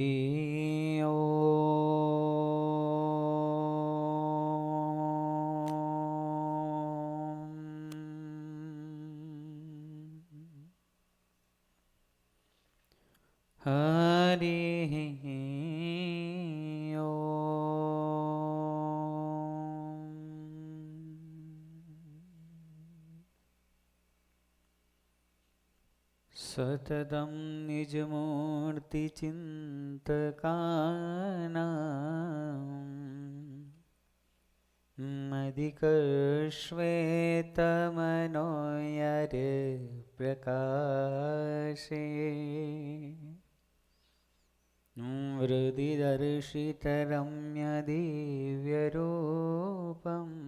સતતં નિજમૂર્તિચિંતકાનાં મદિકશ્વેતમનોયરપ્રકાશે હૃદિદર્શિતરમ્યદિવ્યરૂપम्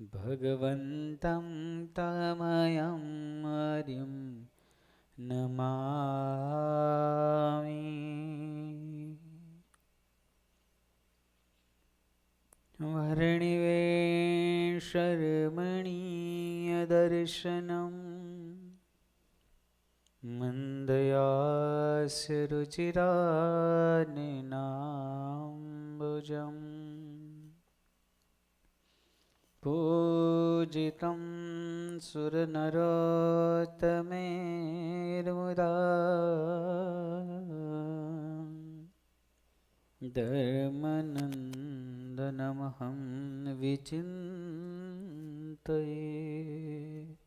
ભગવન્तं તમયં હરિં નમામિ. વર્ણિવેશરમણીયદર્શનम् મંદયાસ્ય રુચિરાનનાંબુજम् પૂજિतं સુરનરોત્તમૈર્મુદા ધર્મનંદનમહં વિચિંતયે.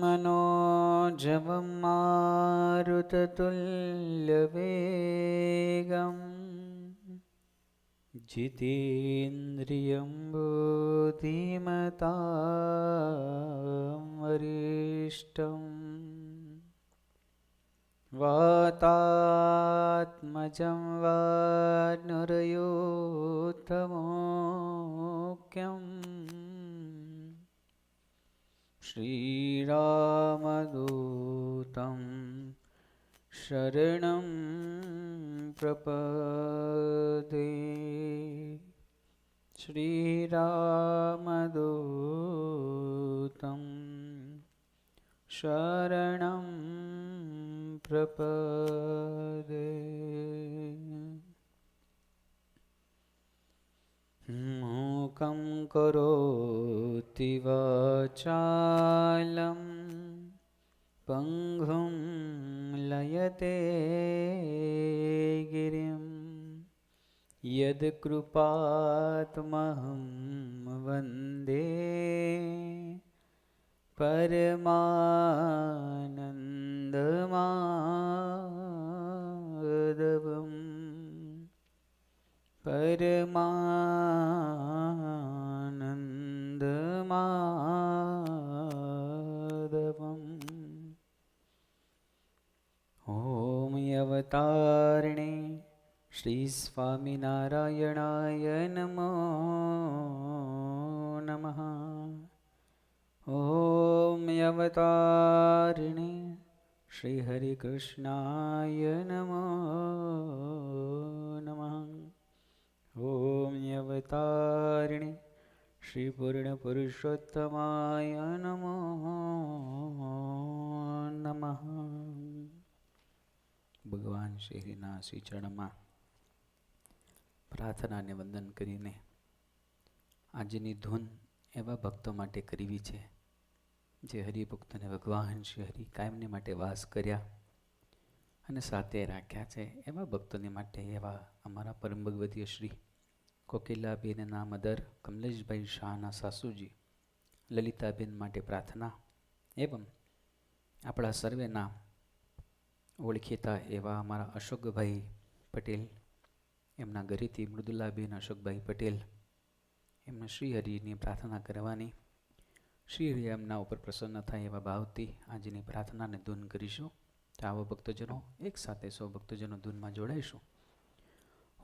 મનોજવં મારુતતુલ્યવેગં જીતેન્દ્રિયં બુદ્ધિમતાં વરિષ્ઠં વાતાત્મજં વાનરયોત્તમોક્યં શ્રીરામદૂतं શરણં પ્રપદે. શ્રીરામદૂतं શરણં પ્રપદે. મૂકં કરોતિ વાચાલં પંગું લયતે ગિરિં યદકૃપાતમહં વંદે પરમાનંદમાધવં. પરમાનંદમાધવં. ઓમ અવતારિણે શ્રી સ્વામિનારાયણાય નમો નમઃ. ઓમ અવતારિણે શ્રી હરિકૃષ્ણાય નમો નમઃ. ઓમ અવતારિણે શ્રી પૂર્ણપુરુષોત્તમાય નમો નમઃ. ભગવાન શ્રીના શ્રી ચરણમાં પ્રાર્થનાને વંદન કરીને આજની ધૂન એવા ભક્તો માટે કરવી છે જે હરિભક્તોને ભગવાન શ્રી હરિ કાયમને માટે વાસ કર્યા અને સાથે રાખ્યા છે. એવા ભક્તોને માટે એવા અમારા પરમ ભગવતીય શ્રી કોકિલાબેનના મધર કમલેશભાઈ શાહના સાસુજી લલિતાબેન માટે પ્રાર્થના એવં આપણા સર્વેના ઓળખીતા એવા અમારા અશોકભાઈ પટેલ, એમના ઘરેથી મૃદુલાબેન અશોકભાઈ પટેલ, એમના શ્રી હરિની પ્રાર્થના કરવાની. શ્રી હરિ એમના ઉપર પ્રસન્ન થાય એવા ભાવથી આજની પ્રાર્થનાને ધૂન કરીશું. તો આવો ભક્તજનો એક સાથે સૌ ભક્તજનો ધૂનમાં જોડાઈશું.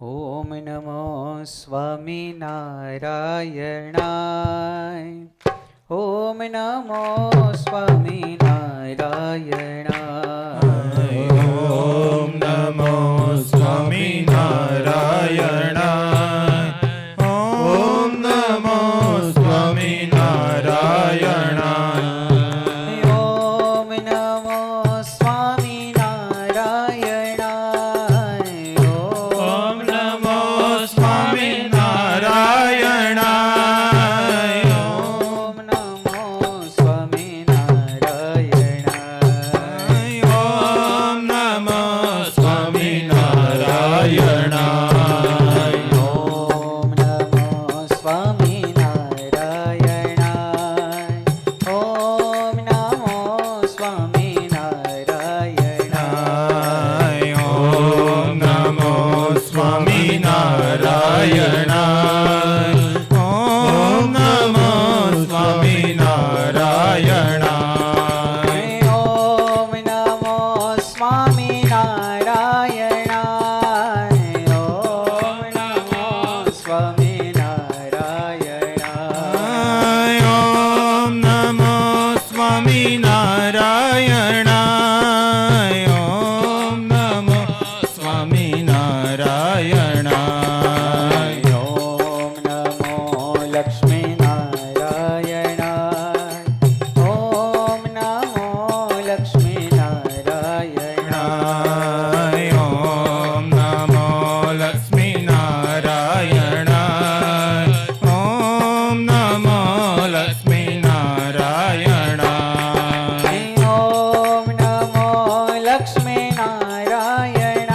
ઓમ નમો સ્વામિનારાયણાય. ઓમ નમો સ્વામિનારાયણાય. ઓમ નમો સ્વામિનારાયણાય. ઓમ નમો સ્વામિનારાયણાય. ઓમ નમો લક્ષ્મી નારાયણ ઓમ નમો લક્ષ્મી નારાયણ ઓમ નમો લક્ષ્મી નારાયણ ઓમ નમો લક્ષ્મી નારાયણ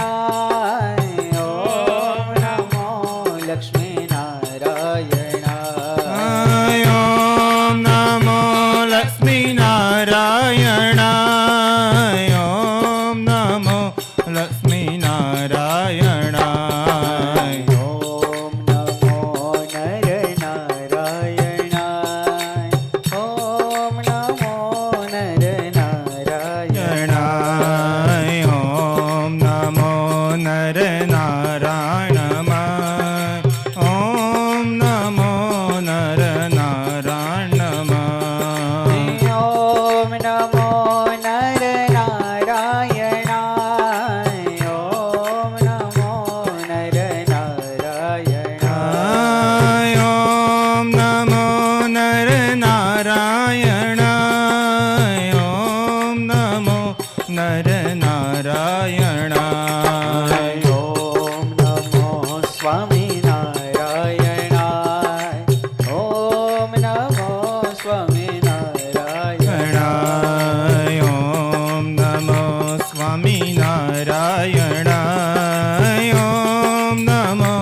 ઓમ નમો લક્ષ્મી નારાયણ ઓમ નમો લક્ષ્મી નારાયણ ઓમ નમો લક્ષ્મી નારાયણ ઓમ નમો નર નારાયણ ઓમ નમો નર નારાયણ ઓમ નમો નર નારાયણ ઓમ નમો નર નારાયણ ઓમ નમો નર નારાયણ ઓમ નમો નર નારાયણ ઓમ નમો નર નારાયણ ઓમ નમો નર નારાયણ ઓમ નમો સ્વામી નારાયણ ઓમ નમો સ્વામી નારાયણ ઓમ નમો સ્વામી નારાયણ ઓમ નમો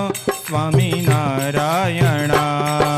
સ્વામી નારાયણ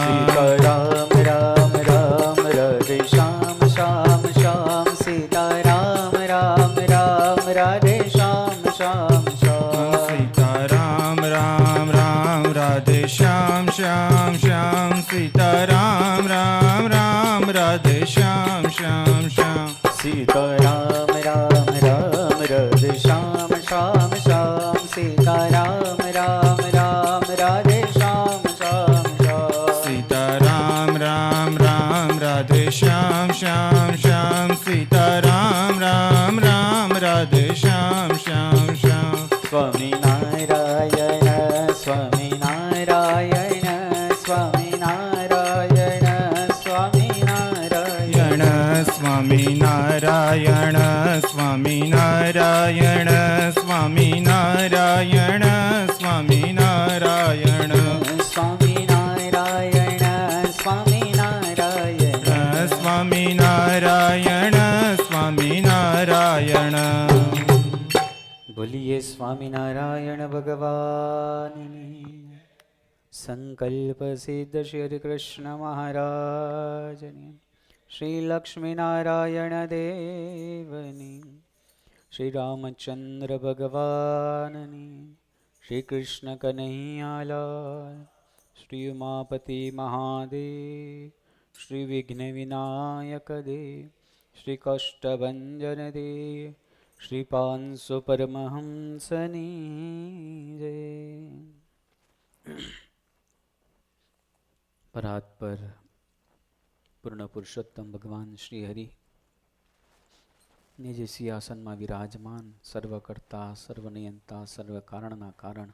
સીતારામ રામ રામ રાધે શ્યામ શ્યામ શ્યામ સીતારામ રામ રામ રાધે શ્યામ શ્યામ શ્યામ સીતારામ રામ રામ રાધે શ્યામ શ્યામ શ્યામ સીતારામ રામ રામ રાધે શ્યામ શ્યામ શ્યામ સીતારામ રામ રામ રાધે શ્યામ શ્યામ શ્યામ સીતારામ રામ રામ રાધે શ્યામ શ્યામ શ્યામ સીતારામ રામ રામ રાધે શ્યામ શ્યામ શ્યામ સીતારામ રામ રામ રાધે શ્યામ શ્યામ શ્યામ સ્વામી નારાયણ સ્વામી નારાયણ સ્વામી નારાયણ સ્વામી નારાયણ સ્વામી નારાયણ સ્વામી નારાયણ સ્વામી નારાયણ સ્વામી નારાયણ સ્વામી નારાયણ સ્વામી નારાયણ સ્વામી નારાયણ સ્વામી નારાયણ બોલીએ સ્વામિનારાયણ ભગવાનની સંકલ્પ સિદ્ધ શ્રી હરિ કૃષ્ણ મહારાજની શ્રી લક્ષ્મીનારાયણ દેવની શ્રી રામચંદ્ર ભગવાનની શ્રી કૃષ્ણ કનૈયાલાલ શ્રી ઉમાપતિ મહાદેવ શ્રી વિઘ્ન વિનાયક દેવ શ્રી કષ્ટભંજન દેવ શ્રી 500 પરમહંસની જય. પરાત્પર પૂર્ણ પુરુષોત્તમ ભગવાન શ્રી હરિ નિજ સિંહાસનમાં વિરાજમાન સર્વકર્તા સર્વનિયંતા સર્વ કારણના કારણ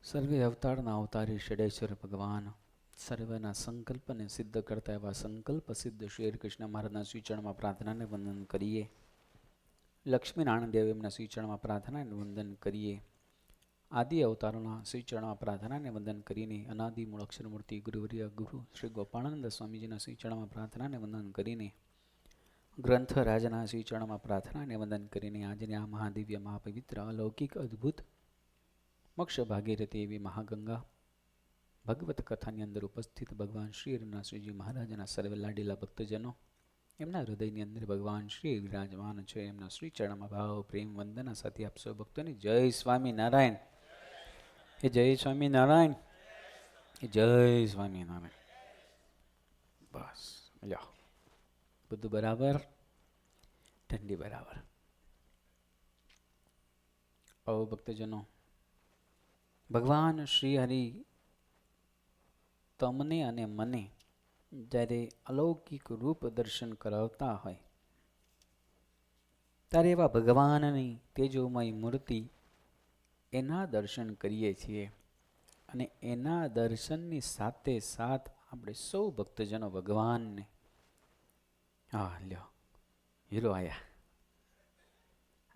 સર્વે અવતારના અવતારી ષડેશ્વર ભગવાન સર્વના સંકલ્પને સિદ્ધ કરતા એવા સંકલ્પ સિદ્ધ શ્રી હરિકૃષ્ણ મહારાજના શ્રીચરણમાં પ્રાર્થનાને વંદન કરીએ. લક્ષ્મીનારાયણ દેવ એમના શ્રીચરણમાં પ્રાર્થનાને વંદન કરીએ. આદિ અવતારોના શ્રીચરણમાં પ્રાર્થનાને વંદન કરીને અનાદિ મૂળ અક્ષરમૂર્તિ ગુરુવર્ય ગુરુ શ્રી ગોપાળાનંદ સ્વામીજીના શ્રીચરણમાં પ્રાર્થનાને વંદન કરીને ગ્રંથરાજના શ્રીચરણમાં પ્રાર્થનાને વંદન કરીને આજની આ મહાદિવ્ય મહાપવિત્ર અલૌકિક અદ્ભુત મોક્ષ ભાગીરથી એવી મહાગંગા ભગવત કથાની અંદર ઉપસ્થિત ભગવાન શ્રી હરિના શ્રીજી મહારાજના સર્વે લાડીલા ભક્તજનો એમના હૃદયની અંદર ભગવાન શ્રી વિરાજમાન છે. એમના શ્રીચરણમાં ભાવ પ્રેમ વંદના સાથે આપ સૌ ભક્તોની જય સ્વામિનારાયણ. એ જય સ્વામિનારાયણ. એ જય સ્વામિનારાયણ. બસ લ્યો બધું બરાબર, ઠંડી બરાબર. ઓ ભક્તજનો, ભગવાન શ્રી હરિ તમને અને મને જ્યારે અલૌકિક રૂપ દર્શન કરાવતા હોય ત્યારે એવા ભગવાનની તેજોમય મૂર્તિ એના દર્શન કરીએ છીએ અને એના દર્શનની સાથે સાથ આપણે સૌ ભક્તજનો ભગવાનને લ્યો હીરો આયા.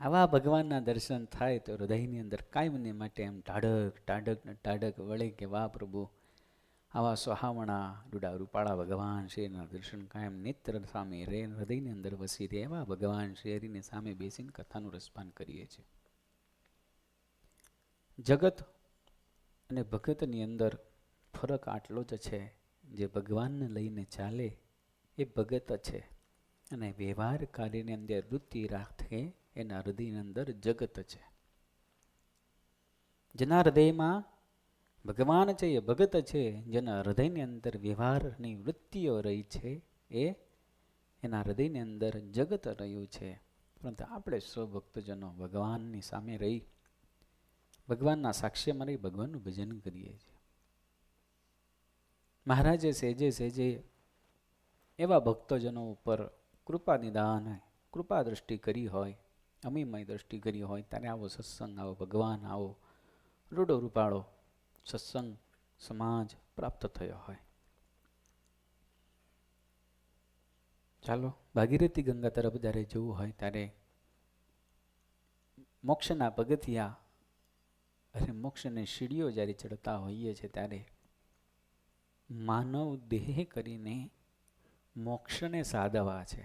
આવા ભગવાનના દર્શન થાય તો હૃદયની અંદર કાયમને માટે એમ ટાઢક વળે કે વાહ પ્રભુ, આવા સોહામણા રૂડા રૂપાળા ભગવાન શ્રીના દર્શન કાયમ નેત્ર સામે રે, હૃદયની અંદર વસી રહે એવા ભગવાન શ્રીની સામે બેસીને કથાનું રસપાન કરીએ છીએ. જગત અને ભગતની અંદર ફરક આટલો જ છે, જે ભગવાનને લઈને ચાલે એ ભગત છે, અને વ્યવહાર કાર્યની અંદર વૃત્તિ રાખે એના હૃદયની અંદર જગત છે. જેના હૃદયમાં ભગવાન છે એ ભગત છે, જેના હૃદયની અંદર વ્યવહારની વૃત્તિઓ રહી છે એ એના હૃદયની અંદર જગત રહ્યું છે. પરંતુ આપણે સૌ ભક્તજનો ભગવાનની સામે રહી, ભગવાનના સાક્ષ્યમાં રહી ભગવાનનું ભજન કરીએ છીએ. મહારાજે સેજે સેજે એવા ભક્તજનો ઉપર કૃપા નિદાન, કૃપા દ્રષ્ટિ કરી હોય, અમીમય દ્રષ્ટિ કરી હોય, ત્યારે આવો સત્સંગ, આવો ભગવાન, આવો રૂડો રૂપાળો સત્સંગ સમાજ પ્રાપ્ત થયો હોય. ચાલો ભાગીરથી ગંગા તરફ જ્યારે જવું હોય ત્યારે મોક્ષના પગથિયા અને મોક્ષની સીડીઓ જ્યારે ચડતા હોઈએ છીએ ત્યારે માનવ દેહ કરીને મોક્ષને સાધવા છે.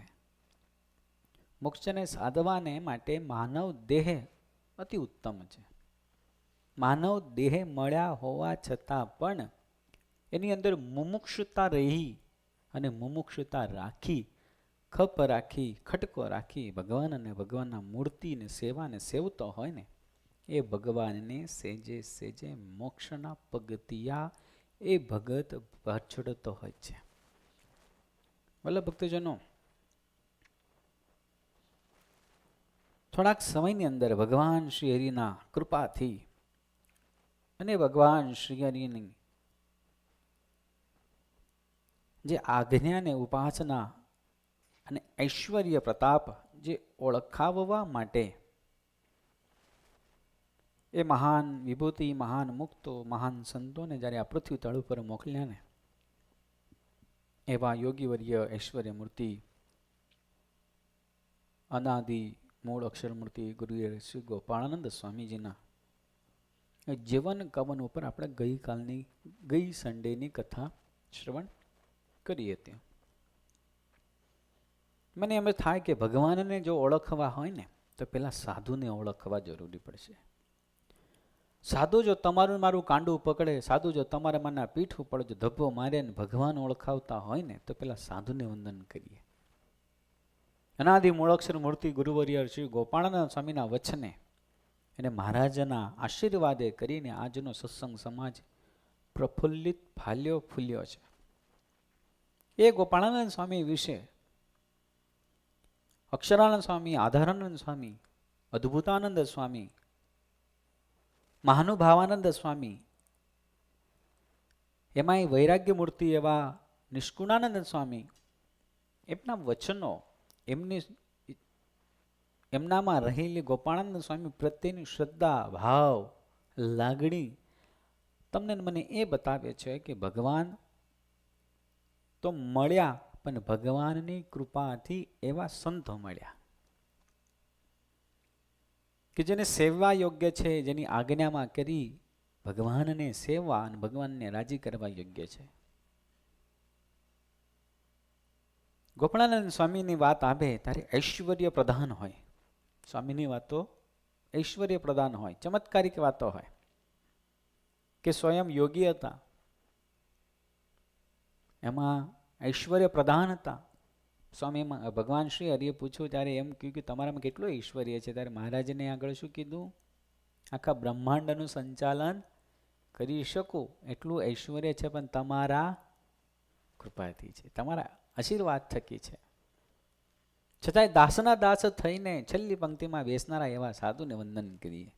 મોક્ષને સાધવાને માટે માનવ દેહ અતિ ઉત્તમ છે. માનવ દેહ મળ્યા હોવા છતાં પણ એની અંદર મુમુક્ષુતા રહી અને મુમુક્ષુતા રાખી, ખપ રાખી, ખટકો રાખી ભગવાન અને ભગવાનના મૂર્તિને સેવાને સેવતો હોય ને, એ ભગવાનને સેજે સેજે મોક્ષના પગથિયા એ ભગત ચડતો હોય છે. વલ્લભ ભક્તજનો, થોડાક સમયની અંદર ભગવાન શ્રી હરિના કૃપાથી અને ભગવાન શ્રી હરિની જે આજ્ઞાને ઉપાસના અને ઐશ્વર્ય પ્રતાપ જે ઓળખાવવા માટે એ મહાન વિભૂતિ, મહાન મુક્તો, મહાન સંતોને જ્યારે આ પૃથ્વી તળ ઉપર મોકલ્યા ને, એવા યોગીવર્ય ઐશ્વર્ય મૂર્તિ, અનાદિ મૂળ અક્ષર મૂર્તિ ગુરુ શ્રી ગોપાળાનંદ સ્વામીજીના જીવન કવન ઉપર આપણે ગઈ સન્ડેની કથા શ્રવણ કરી હતી. મને એમ થાય કે ભગવાનને જો ઓળખવા હોય ને તો પેલા સાધુને ઓળખવા જરૂરી પડશે. સાધુ જો તમારું મારું કાંડું પકડે, સાધુ જો તમારા માના પીઠ ઉપર જો ધબ્બો મારે ને ભગવાન ઓળખાવતા હોય ને તો પેલા સાધુને વંદન કરીએ. અનાદિ મૂળાક્ષર મૂર્તિ ગુરુવર્ય શ્રી ગોપાળાનંદ સ્વામીના વચને અને મહારાજના આશીર્વાદે કરીને આજનો સત્સંગ સમાજ પ્રફુલ્લિત ફાલ્યો ફૂલ્યો છે. એ ગોપાળાનંદ સ્વામી વિશે અક્ષરાનંદ સ્વામી, આધારાનંદ સ્વામી, અદ્ભુતાનંદ સ્વામી, મહાનુભાવાનંદ સ્વામી, એમાંય વૈરાગ્ય મૂર્તિ એવા નિષ્કુળાનંદ સ્વામી, એમના વચનો, એમનામાં રહેલી ગોપાળાનંદ સ્વામી પ્રત્યેની શ્રદ્ધા, ભાવ, લાગણી તમને મને એ બતાવે છે કે ભગવાન તો મળ્યા, પણ ભગવાનની કૃપાથી એવા સંતો મળ્યા કે જેને સેવવા યોગ્ય છે, જેની આજ્ઞામાં કરી ભગવાનને સેવા અને ભગવાનને રાજી કરવા યોગ્ય છે. ગોપાળાનંદ સ્વામીની વાત આવે ત્યારે ઐશ્વર્ય પ્રધાન હોય. સ્વામીની વાતો ઐશ્વર્ય પ્રધાન હોય, ચમત્કારિક વાતો હોય કે સ્વયં યોગી હતા, એમાં ઐશ્વર્ય પ્રધાન હતા. સ્વામી ભગવાન શ્રી હરિએ પૂછ્યું ત્યારે એમ કહ્યું કે તમારામાં કેટલું ઐશ્વર્ય છે? ત્યારે મહારાજને આગળ શું કીધું? આખા બ્રહ્માંડનું સંચાલન કરી શકું એટલું ઐશ્વર્ય છે, પણ તમારા કૃપાથી છે, તમારા આશીર્વાદ થકી છે. છતાંય દાસના દાસ થઈને છેલ્લી પંક્તિમાં બેસનારા એવા સાધુને વંદન કરીએ.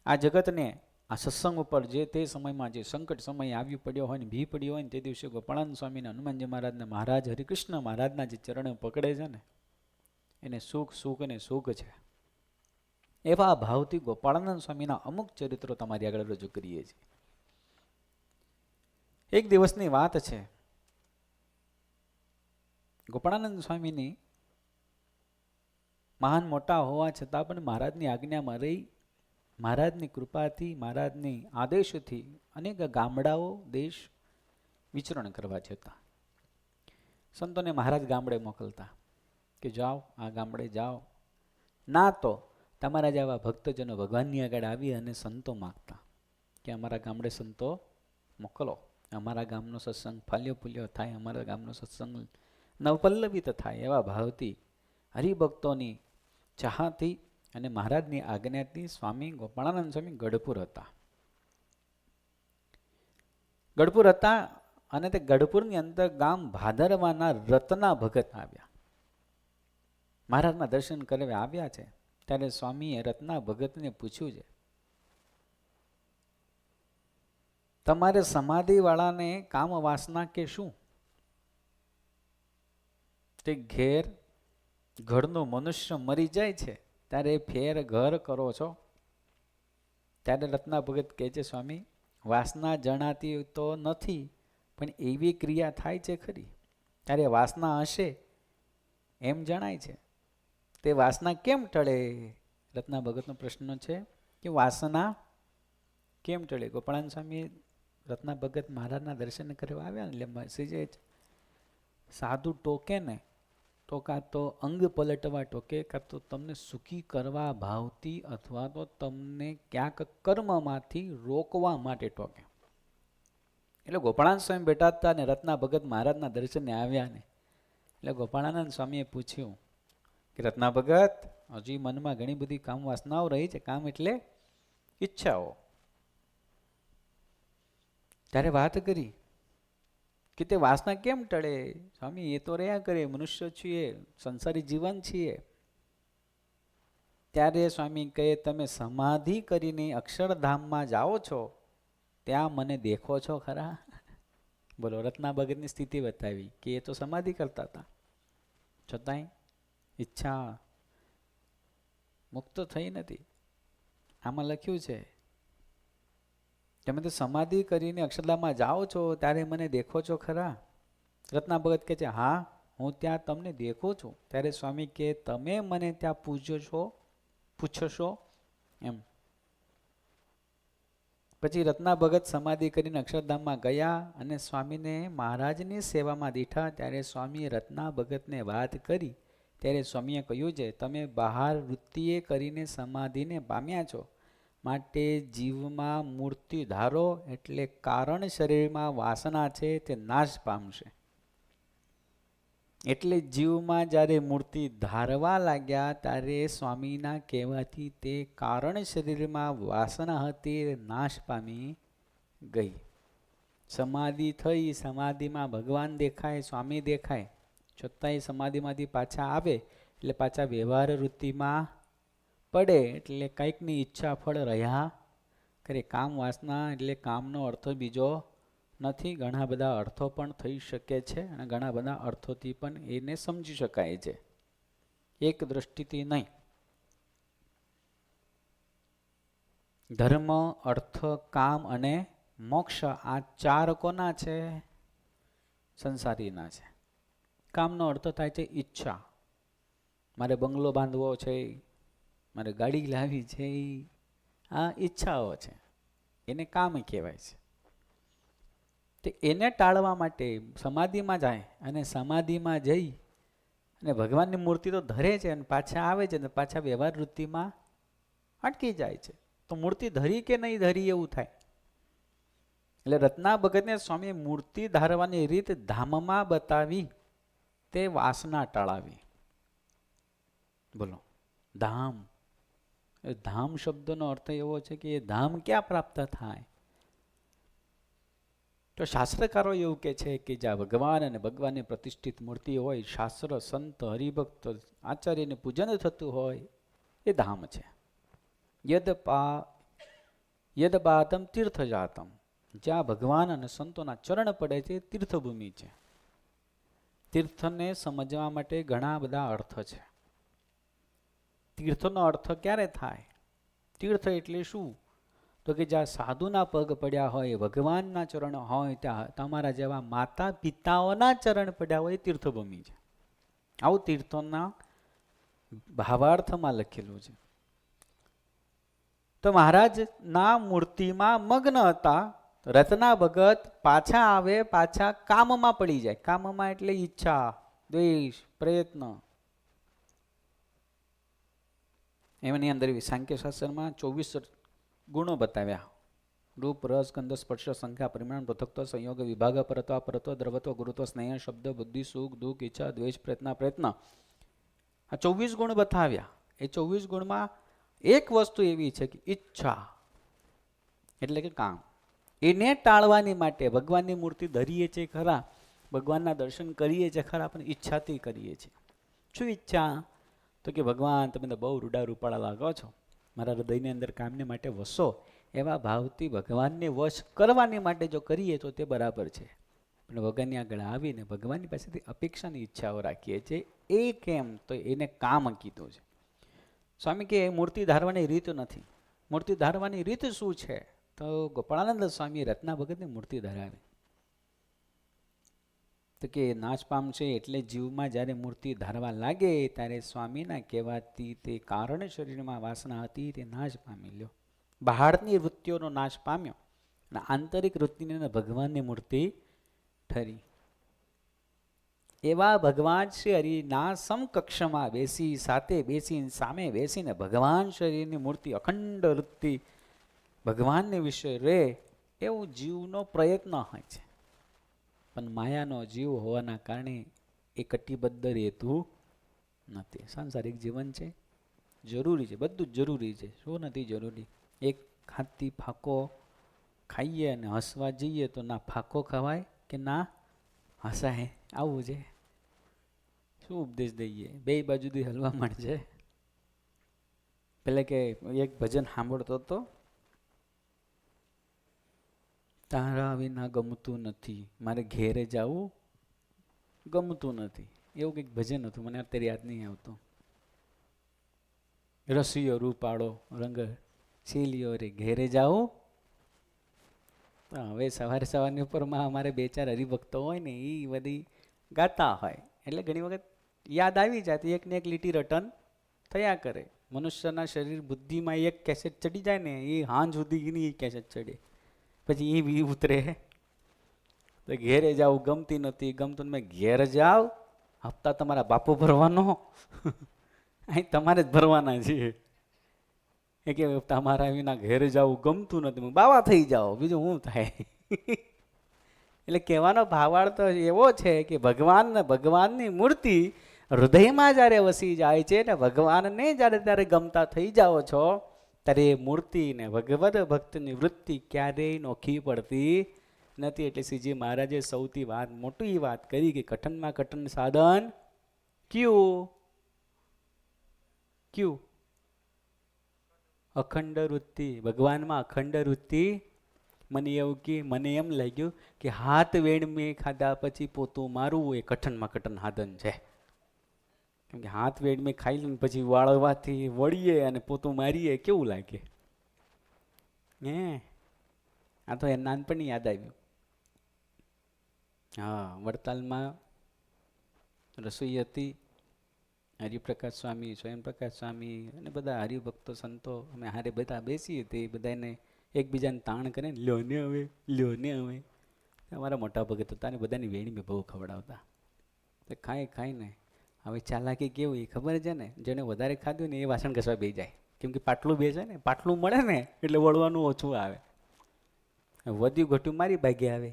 આ જગતને આ સત્સંગ ઉપર જે તે સમયમાં જે સંકટ સમય આવ્યું પડ્યો હોય ને ભી પડ્યો હોય ને તે દિવસે ગોપાળાનંદ સ્વામીના હનુમાનજી મહારાજના મહારાજ હરિકૃષ્ણ મહારાજના જે ચરણે પકડે છે ને એને સુખ સુખ અને સુખ છે. એવા ભાવથી ગોપાળાનંદ સ્વામીના અમુક ચરિત્રો તમારી આગળ રજૂ કરીએ છીએ. એક દિવસની વાત છે, ગોપાળાનંદ સ્વામીની મહાન મોટા હોવા છતાં પણ મહારાજની આજ્ઞામાં રહી, મહારાજની કૃપાથી, મહારાજની આદેશથી અનેક ગામડાઓ દેશ વિચરણ કરવા જતા. સંતોને મહારાજ ગામડે મોકલતા કે જાઓ, આ ગામડે જાઓ. ના તો તમારા જેવા ભક્તજનો ભગવાનની આગળ આવી અને સંતો માગતા કે અમારા ગામડે સંતો મોકલો, અમારા ગામનો સત્સંગ ફાલ્યો ફૂલ્યો થાય, અમારા ગામનો સત્સંગ નવપલ્લવિત થાય. એવા ભાવથી હરિભક્તોની ચાહથી અને મહારાજની આજ્ઞાથી સ્વામી ગોપાળાનંદ સ્વામી ગઢપુર હતા. ગઢપુર હતા અને તે ગઢપુરની અંદર ગામ ભાદરવાના રત્ના ભગત આવ્યા. મહારાજના દર્શન કરવા આવ્યા છે ત્યારે સ્વામીએ રત્ના ભગતને પૂછ્યું છે, તમારે સમાધિવાળાને કામ વાસના કે શું? તે ઘેર ઘરનો મનુષ્ય મરી જાય છે ત્યારે ફેર ઘર કરો છો? ત્યારે રત્ના ભગત કહે છે, સ્વામી વાસના જણાતી તો નથી, પણ એવી ક્રિયા થાય છે ખરી. ત્યારે વાસના હશે એમ જણાય છે. તે વાસના કેમ ટળે? રત્ના ભગતનો પ્રશ્ન છે કે વાસના કેમ ટળે? ગોપાળાનંદ સ્વામી રત્ના ભગત મહારાજના દર્શન કરવા આવ્યા ને એટલે સાધુ ટોકે ને તો કાં તો અંગ પલટવા ટોકે, કાં તો તમને સુખી કરવા ભાવથી અથવા તો તમને ક્યાંક કર્મમાંથી રોકવા માટે ટોકે. એટલે ગોપાળાનંદ સ્વામી બેઠા હતા ને રત્ના ભગત મહારાજના દર્શને આવ્યા ને એટલે ગોપાળાનંદ સ્વામીએ પૂછ્યું કે રત્ના ભગત, હજી મનમાં ઘણી બધી કામ વાસનાઓ રહી છે. કામ એટલે ઈચ્છાઓ. ત્યારે વાત કરી કે તે વાસના કેમ ટળે? સ્વામી એ તો રહ્યા કરે, મનુષ્ય છીએ, સંસારી જીવન છીએ. ત્યારે સ્વામી કહે, તમે સમાધિ કરીને અક્ષરધામમાં જાઓ છો ત્યાં મને દેખો છો ખરા? બોલો, રત્ના ભગતની સ્થિતિ બતાવી કે એ તો સમાધિ કરતા હતા છતાંય ઈચ્છા મુક્ત થઈ નથી. આમાં લખ્યું છે તમે તો સમાધિ કરીને અક્ષરધામમાં જાઓ છો ત્યારે મને દેખો છો ખરા? રત્ના ભગત કહે છે, હા હું ત્યાં તમને દેખું છું. ત્યારે સ્વામી કહે, તમે મને ત્યાં પૂછો છો એમ. પછી રત્ના ભગત સમાધિ કરીને અક્ષરધામમાં ગયા અને સ્વામીને મહારાજની સેવામાં દીઠા. ત્યારે સ્વામીએ રત્ના ભગતને વાત કરી. ત્યારે સ્વામીએ કહ્યું છે, તમે બહાર વૃત્તિએ કરીને સમાધિને પામ્યા છો, માટે જીવમાં મૂર્તિ ધારો એટલે કારણ શરીરમાં વાસના છે તે નાશ પામશે. એટલે જીવમાં જ્યારે મૂર્તિ ધારવા લાગ્યા ત્યારે સ્વામીના કહેવાથી તે કારણ શરીરમાં વાસના હતી નાશ પામી ગઈ. સમાધિ થઈ, સમાધિમાં ભગવાન દેખાય, સ્વામી દેખાય, છતાંય સમાધિમાંથી પાછા આવે એટલે પાછા વ્યવહાર વૃત્તિમાં પડે એટલે કંઈકની ઈચ્છા ફળ રહ્યા કરે. કામ વાસના એટલે કામનો અર્થ બીજો નથી, ઘણા બધા અર્થો પણ થઈ શકે છે અને ઘણા બધા અર્થોથી પણ એને સમજી શકાય છે, એક દ્રષ્ટિથી નહીં. ધર્મ, અર્થ, કામ અને મોક્ષ આ ચાર કોના છે? સંસારીના છે. કામનો અર્થ થાય છે ઈચ્છા. મારે બંગલો બાંધવો છે, મારે ગાડી લાવી છે, આ ઈચ્છાઓ છે, એને કામ કહેવાય છે. તો એને ટાળવા માટે સમાધિમાં જાય અને સમાધિમાં જઈ અને ભગવાનની મૂર્તિ તો ધરે છે અને પાછા આવે છે અને પાછા વ્યવહાર વૃત્તિમાં અટકી જાય છે. તો મૂર્તિ ધરી કે નહીં ધરી એવું થાય. એટલે રત્ના ભગતને સ્વામી મૂર્તિ ધારવાની રીત ધામમાં બતાવી, તે વાસના ટાળાવી. બોલો, ધામ. ધામ શબ્દનો અર્થ એવો છે કે એ ધામ ક્યાં પ્રાપ્ત થાય? તો શાસ્ત્રકારો એવું કહે છે કે જ્યાં ભગવાન અને ભગવાનની પ્રતિષ્ઠિત મૂર્તિ હોય, શાસ્ત્ર, સંત, હરિભક્ત, આચાર્યને પૂજન થતું હોય, એ ધામ છે. યદ પાદમ તીર્થ જાતમ. જ્યાં ભગવાન અને સંતોના ચરણ પડે છે, તીર્થભૂમિ છે. તીર્થને સમજવા માટે ઘણા બધા અર્થ છે. તીર્થનો અર્થ ક્યારે થાય? તીર્થ એટલે શું? તો કે જ્યાં સાધુના પગ પડ્યા હોય, ભગવાનના ચરણ હોય, ત્યાં તમારા જેવા માતા પિતાઓના ચરણ પડ્યા હોય, તીર્થભૂમિ છે. આવું તીર્થોના ભાવાર્થમાં લખેલું છે. તો મહારાજના મૂર્તિમાં મગ્ન હતા. રત્ના ભગત પાછા આવે, પાછા કામમાં પડી જાય. કામમાં એટલે ઈચ્છા, દ્વેષ, પ્રયત્ન. એમની અંદર સાંખ્ય શાસ્ત્રમાં 24 ગુણો બતાવ્યા. રૂપ, રસ, ગંધ, સ્પર્શ, સંખ્યા, પરિમાણ, પૃથક્ત્વ, સંયોગ, વિભાગ, પરત્વ, અપરત્વ, દ્રવત્વ, ગુરુત્વ, સ્નેહ, શબ્દ, બુદ્ધિ, સુખ, દુઃખ, ઈચ્છા, દ્વેષ, પ્રયત્ન. આ 24 ગુણ બતાવ્યા. એ 24 ગુણમાં એક વસ્તુ એવી છે કે ઈચ્છા, એટલે કે કામ. એને ટાળવાની માટે ભગવાનની મૂર્તિ ધરીએ છીએ ખરા, ભગવાનના દર્શન કરીએ છીએ ખરા, પણ ઈચ્છાથી કરીએ છીએ. શું ઈચ્છા? તો કે ભગવાન તમે તો બહુ રૂડા રૂપાળા લાગો છો, મારા હૃદયની અંદર કામને માટે વસો. એવા ભાવથી ભગવાનને વશ કરવાની માટે જો કરીએ તો તે બરાબર છે. પણ ભગવાનની આગળ આવીને ભગવાનની પાસેથી અપેક્ષાની ઈચ્છાઓ રાખીએ છીએ. એ કેમ? તો એને કામ કીધું છે. સ્વામી કે મૂર્તિ ધારવાની રીત નથી. મૂર્તિ ધારવાની રીત શું છે? તો ગોપાળાનંદ સ્વામી રત્ના ભગતની મૂર્તિ ધરાવી. તો કે નાશ પામશે એટલે જીવમાં જ્યારે મૂર્તિ ધારવા લાગે ત્યારે સ્વામીના કહેવાથી તે કારણ શરીરમાં વાસના હતી તે નાશ પામી લ્યો. બહારની વૃત્તિઓનો નાશ પામ્યો અને આંતરિક વૃત્તિને ભગવાનની મૂર્તિ ઠરી. એવા ભગવાન શ્રી હરિના સમકક્ષમાં બેસી, સાથે બેસીને, સામે બેસીને ભગવાન શરીરની મૂર્તિ અખંડ વૃત્તિ ભગવાનને વિશે રે એવું જીવનો પ્રયત્ન હોય છે. પણ માયાનો જીવ હોવાના કારણે એ કટિબદ્ધ રહેતું નથી. સાંસારિક જીવન છે, જરૂરી છે, બધું જ જરૂરી છે. શું નથી જરૂરી? એક હાથથી ફાંકો ખાઈએ અને હસવા જઈએ તો ના ફાંકો ખવાય કે ના હસાય. આવું છે. શું ઉપદેશ દઈએ? બે બાજુથી હલવા માંડશે. પેલે કે એક ભજન સાંભળતો હતો, તારા વિના ગમતું નથી, મારે ઘેરે જવું ગમતું નથી. એવું કંઈક ભજન હતું, મને અત્યારે યાદ નહીં આવતું. રસિયો રૂપાળો રંગ શીલિયો રે ઘેરે જાઉં. હવે સવારે સવારની ઉપરમાં અમારે 2-4 હરિભક્તો હોય ને એ બધી ગાતા હોય એટલે ઘણી વખત યાદ આવી જાય. એક ને એક લીટી રટન થયા કરે. મનુષ્યના શરીર બુદ્ધિમાં એક કેસેટ ચડી જાય ને એ હાંજ સુધી કેસેટ ચડે, પછી એ બી ઉતરે. તો ઘેરે જાવ ગમતી નથી, ગમતું મેં ઘેર જાવ, હપ્તા તમારા બાપો ભરવાનો, અહીં તમારે જ ભરવાના છે. એ કે તમારા વિના ઘેરે જવું ગમતું નથી, બાવા થઈ જાઓ, બીજું શું થાય? એટલે કહેવાનો ભાવાર્થ તો એવો છે કે ભગવાનની મૂર્તિ હૃદયમાં જ્યારે વસી જાય છે ને ભગવાનને જ્યારે ત્યારે ગમતા થઈ જાઓ છો ત્યારે એ મૂર્તિને ભગવદ ભક્તની વૃત્તિ ક્યારેય નોખી પડતી નથી. એટલે શ્રીજી મહારાજે સૌથી મોટી વાત કરી કે કઠનમાં કઠન સાધન કયું? અખંડ વૃત્તિ. ભગવાનમાં અખંડ વૃત્તિ. મને એમ લાગ્યું કે હાથ વેણ મેં ખાધા પછી પોતું મારવું એ કઠનમાં કઠન સાધન છે. કેમ કે હાથ વેડ મેં ખાઈ લઈને પછી વાળવાથી વળીએ અને પોતું મારીએ કેવું લાગે? આ તો એ નાનપણની યાદ આવ્યું. હા, વડતાલમાં રસોઈ હતી. હરિપ્રકાશ સ્વામી, સ્વયંપ્રકાશ સ્વામી અને બધા હરિભક્તો સંતો અમે હારે બધા બેસીએ તે બધાને એકબીજાને તાણ કરે ને લ્યો ને હવે. અમારા મોટા ભગત હતા ને બધાની વેણી મેં બહુ ખવડાવતા. તો ખાઈને હવે ચાલાકી કેવું એ ખબર છે ને, જેને વધારે ખાધું ને એ વાસણ ઘસવા બેસી જાય. કેમ કે પાટલું બેસે ને, પાટલું મળે ને એટલે વળવાનું ઓછું આવે. વધ્યું ઘટ્યું મારી ભાગે આવે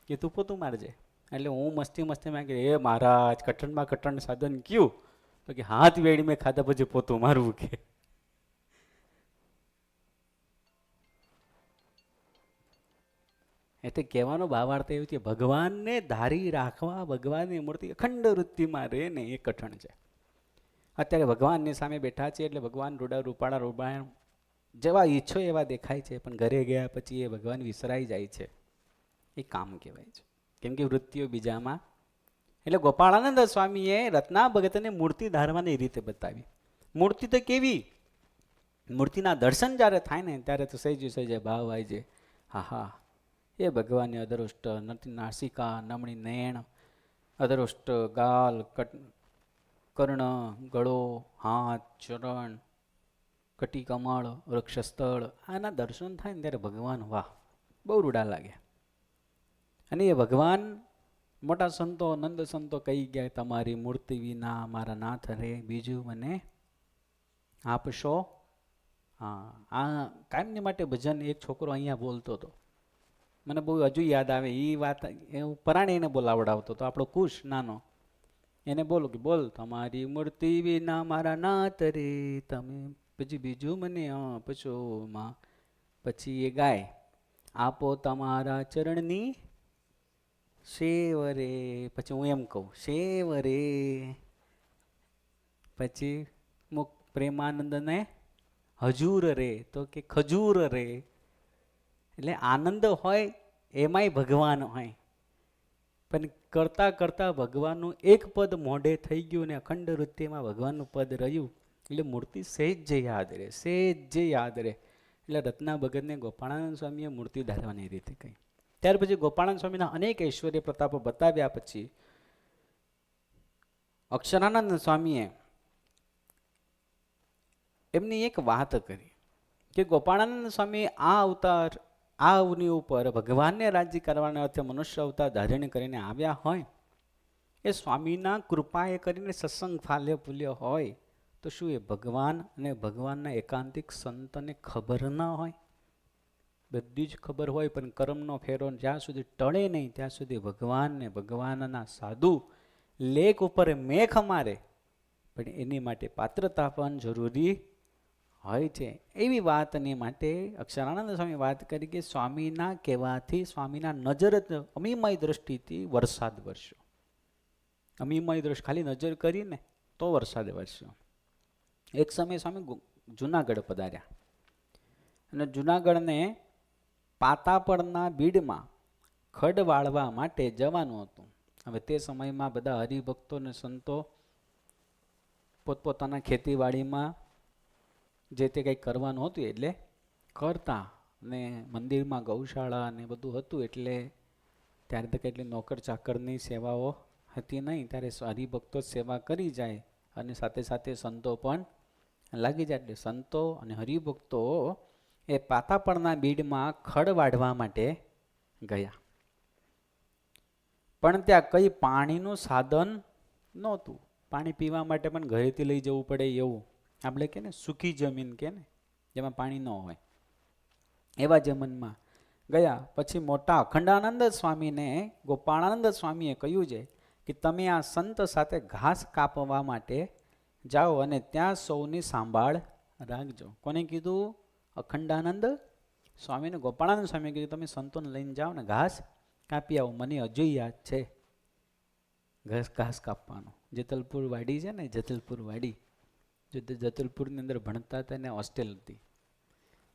કે તું પોતું મારજે. એટલે હું મસ્તીમાં કે એ મહારાજ કઠણમાં કઠણ સાધન કયું? તો કે હાથ વેડી મેં ખાધા પછી પોતું મારવું કે. એટલે કહેવાનો ભાવાર્થ એવું છે ભગવાનને ધારી રાખવા, ભગવાનની મૂર્તિ અખંડ વૃત્તિમાં રહે ને એ કઠણ છે. અત્યારે ભગવાનની સામે બેઠા છે એટલે ભગવાન રૂડા રૂપાળા રૂપાળા જેવા ઈચ્છો એવા દેખાય છે, પણ ઘરે ગયા પછી એ ભગવાન વિસરાઈ જાય છે. એ કામ કહેવાય છે. કેમ કે વૃત્તિઓ બીજામાં. એટલે ગોપાળાનંદ સ્વામીએ રત્ના ભગતને મૂર્તિ ધારવાની રીતે બતાવી. મૂર્તિ તો કેવી? મૂર્તિના દર્શન જ્યારે થાય ને ત્યારે તો સહેજે ભાવ આવી જાય. હા એ ભગવાનની અદૃષ્ટ નથી નાસિકા, નમણી નયણ, અધરોષ્ટ, ગાલ, કર્ણ, ગળો, હાથ, ચરણ, કટી, કમળ, વૃક્ષસ્થળ, આના દર્શન થાય ને ત્યારે ભગવાન વાહ બહુ રૂડા લાગે. અને એ ભગવાન મોટા સંતો, નંદ સંતો કહી ગયા, તમારી મૂર્તિ વિના મારા નાથ રે બીજું મને આપશો. હા, આ કાયમની માટે ભજન એક છોકરો અહીંયા બોલતો હતો, મને બહુ હજુ યાદ આવે એ વાત. હું પરાણે એને બોલાવડાવતો હતો, આપણો કુશ નાનો, એને બોલો કે બોલ તમારી મૂર્તિ વિના મારા નાથ રે તમે પછી બીજું મને આપશો માં. પછી એ ગાય, આપો તમારા ચરણની સેવ રે. પછી હું એમ કહું સેવ રે. પછી મુક પ્રેમાનંદને હજૂર રે, તો કે ખજૂર રે. એટલે આનંદ હોય એમાંય ભગવાન હોય, પણ કરતા કરતા ભગવાનનું એક પદ મોઢે થઈ ગયું ને અખંડ નૃત્યમાં ભગવાનનું પદ રહ્યું એટલે મૂર્તિ સહેજ જે યાદ રહે, સહેજ જે યાદ રહે. એટલે રત્ના ભગતને ગોપાળાનંદ સ્વામીએ મૂર્તિ ધારવાની રીતે કહી. ત્યાર પછી ગોપાળાનંદ સ્વામીના અનેક ઐશ્વર્ય પ્રતાપો બતાવ્યા પછી અક્ષરાનંદ સ્વામીએ એમની એક વાત કરી કે ગોપાળાનંદ સ્વામી આ અવતાર, આ અવની ઉપર ભગવાનને રાજી કરવાના અર્થે મનુષ્ય અવતાર ધારણ કરીને આવ્યા હોય, એ સ્વામીના કૃપાએ કરીને સત્સંગ ફાલ્ય ફૂલ્ય હોય, તો શું એ ભગવાન અને ભગવાનના એકાંતિક સંતને ખબર ના હોય? બધી જ ખબર હોય, પણ કર્મનો ફેરો જ્યાં સુધી ટળે નહીં ત્યાં સુધી ભગવાનને ભગવાનના સાધુ લેખ ઉપર મેખ મારે, પણ એની માટે પાત્રતા પણ જરૂરી હોય છે. એવી વાતની માટે અક્ષરાનંદ સ્વામી વાત કરી કે સ્વામીના કહેવાથી, સ્વામીના નજર અમીમય દ્રષ્ટિથી વરસાદ વરસ્યો. અમીમય દ્રષ્ટિ ખાલી નજર કરીને તો વરસાદ વરસ્યો. એક સમયે સ્વામી જુનાગઢ પધાર્યા અને જુનાગઢને પાતાપરના બીડમાં ખડ વાળવા માટે જવાનું હતું. હવે તે સમયમાં બધા હરિભક્તો અને સંતો પોતપોતાના ખેતીવાડીમાં જે તે કંઈક કરવાનું હતું એટલે કરતા, ને મંદિરમાં ગૌશાળા ને બધું હતું, એટલે ત્યારે તો કેટલી નોકર ચાકરની સેવાઓ હતી નહીં, ત્યારે હરિભક્તો સેવા કરી જાય અને સાથે સાથે સંતો પણ લાગી જાય. એટલે સંતો અને હરિભક્તો એ પાતાપરના બીડમાં ખડ વાઢવા માટે ગયા, પણ ત્યાં કઈ પાણીનું સાધન નહોતું. પાણી પીવા માટે પણ ઘરેથી લઈ જવું પડે એવું, આપણે કે ને સૂકી જમીન કે ને જેમાં પાણી ન હોય, એવા જમીનમાં ગયા. પછી મોટા અખંડાનંદ સ્વામીને ગોપાળાનંદ સ્વામીએ કહ્યું છે કે તમે આ સંત સાથે ઘાસ કાપવા માટે જાઓ અને ત્યાં સૌની સંભાળ રાખજો. કોને કીધું? અખંડાનંદ સ્વામીને ગોપાળાનંદ સ્વામીએ કીધું તમે સંતોને લઈને જાઓ ને ઘાસ કાપી આવો. મને હજુ યાદ છે ઘાસ કાપવાનું. જેતલપુર વાડી છે ને, જેતલપુર વાડી, જેતલપુરની અંદર ભણતા હતા ને હોસ્ટેલ હતી,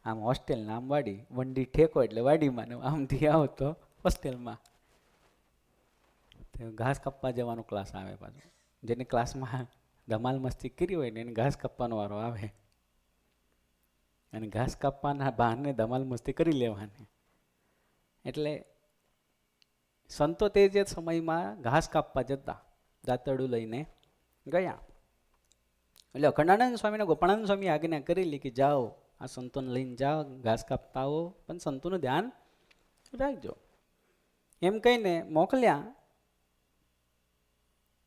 આમ હોસ્ટેલ નામ વાડી, વંડી ઠેકો એટલે વાડીમાં, આમથી આવો તો હોસ્ટેલમાં. ઘાસ કાપવા જવાનો ક્લાસ આવે પાછો, જેને ક્લાસમાં ધમાલ મસ્તી કરી હોય ને એને ઘાસ કાપવાનો વારો આવે, અને ઘાસ કાપવાના બહાને ધમાલ મસ્તી કરી લેવાની. એટલે સંતો તે જે સમયમાં ઘાસ કાપવા જતા, દાંતરડું લઈને ગયા. એટલે અખંડાનંદ સ્વામીને ગોપાળાનંદ સ્વામી આજ્ઞા કરેલી કે જાઓ આ સંતોને લઈને જાઓ, ઘાસ કાપતા આવો, પણ સંતોનું ધ્યાન રાખજો એમ કહીને મોકલ્યા.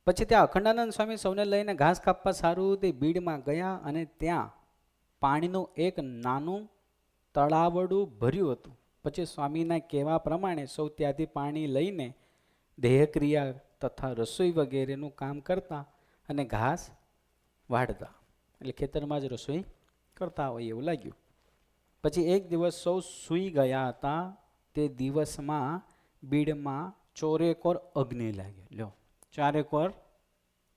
પછી ત્યાં અખંડાનંદ સ્વામી સૌને લઈને ઘાસ કાપવા સારું તે બીડમાં ગયા અને ત્યાં પાણીનું એક નાનું તળાવડું ભર્યું હતું. પછી સ્વામીના કહેવા પ્રમાણે સૌ ત્યાંથી પાણી લઈને દેહક્રિયા તથા રસોઈ વગેરેનું કામ કરતા અને ઘાસ વાઢતા, એટલે ખેતરમાં જ રસોઈ કરતા હોય એવું લાગ્યું. પછી એક દિવસ સૌ સૂઈ ગયા હતા. તે દિવસમાં બીડમાં ચોરેકોર અગ્નિ લાગ્યો. લ્યો, ચારેકોર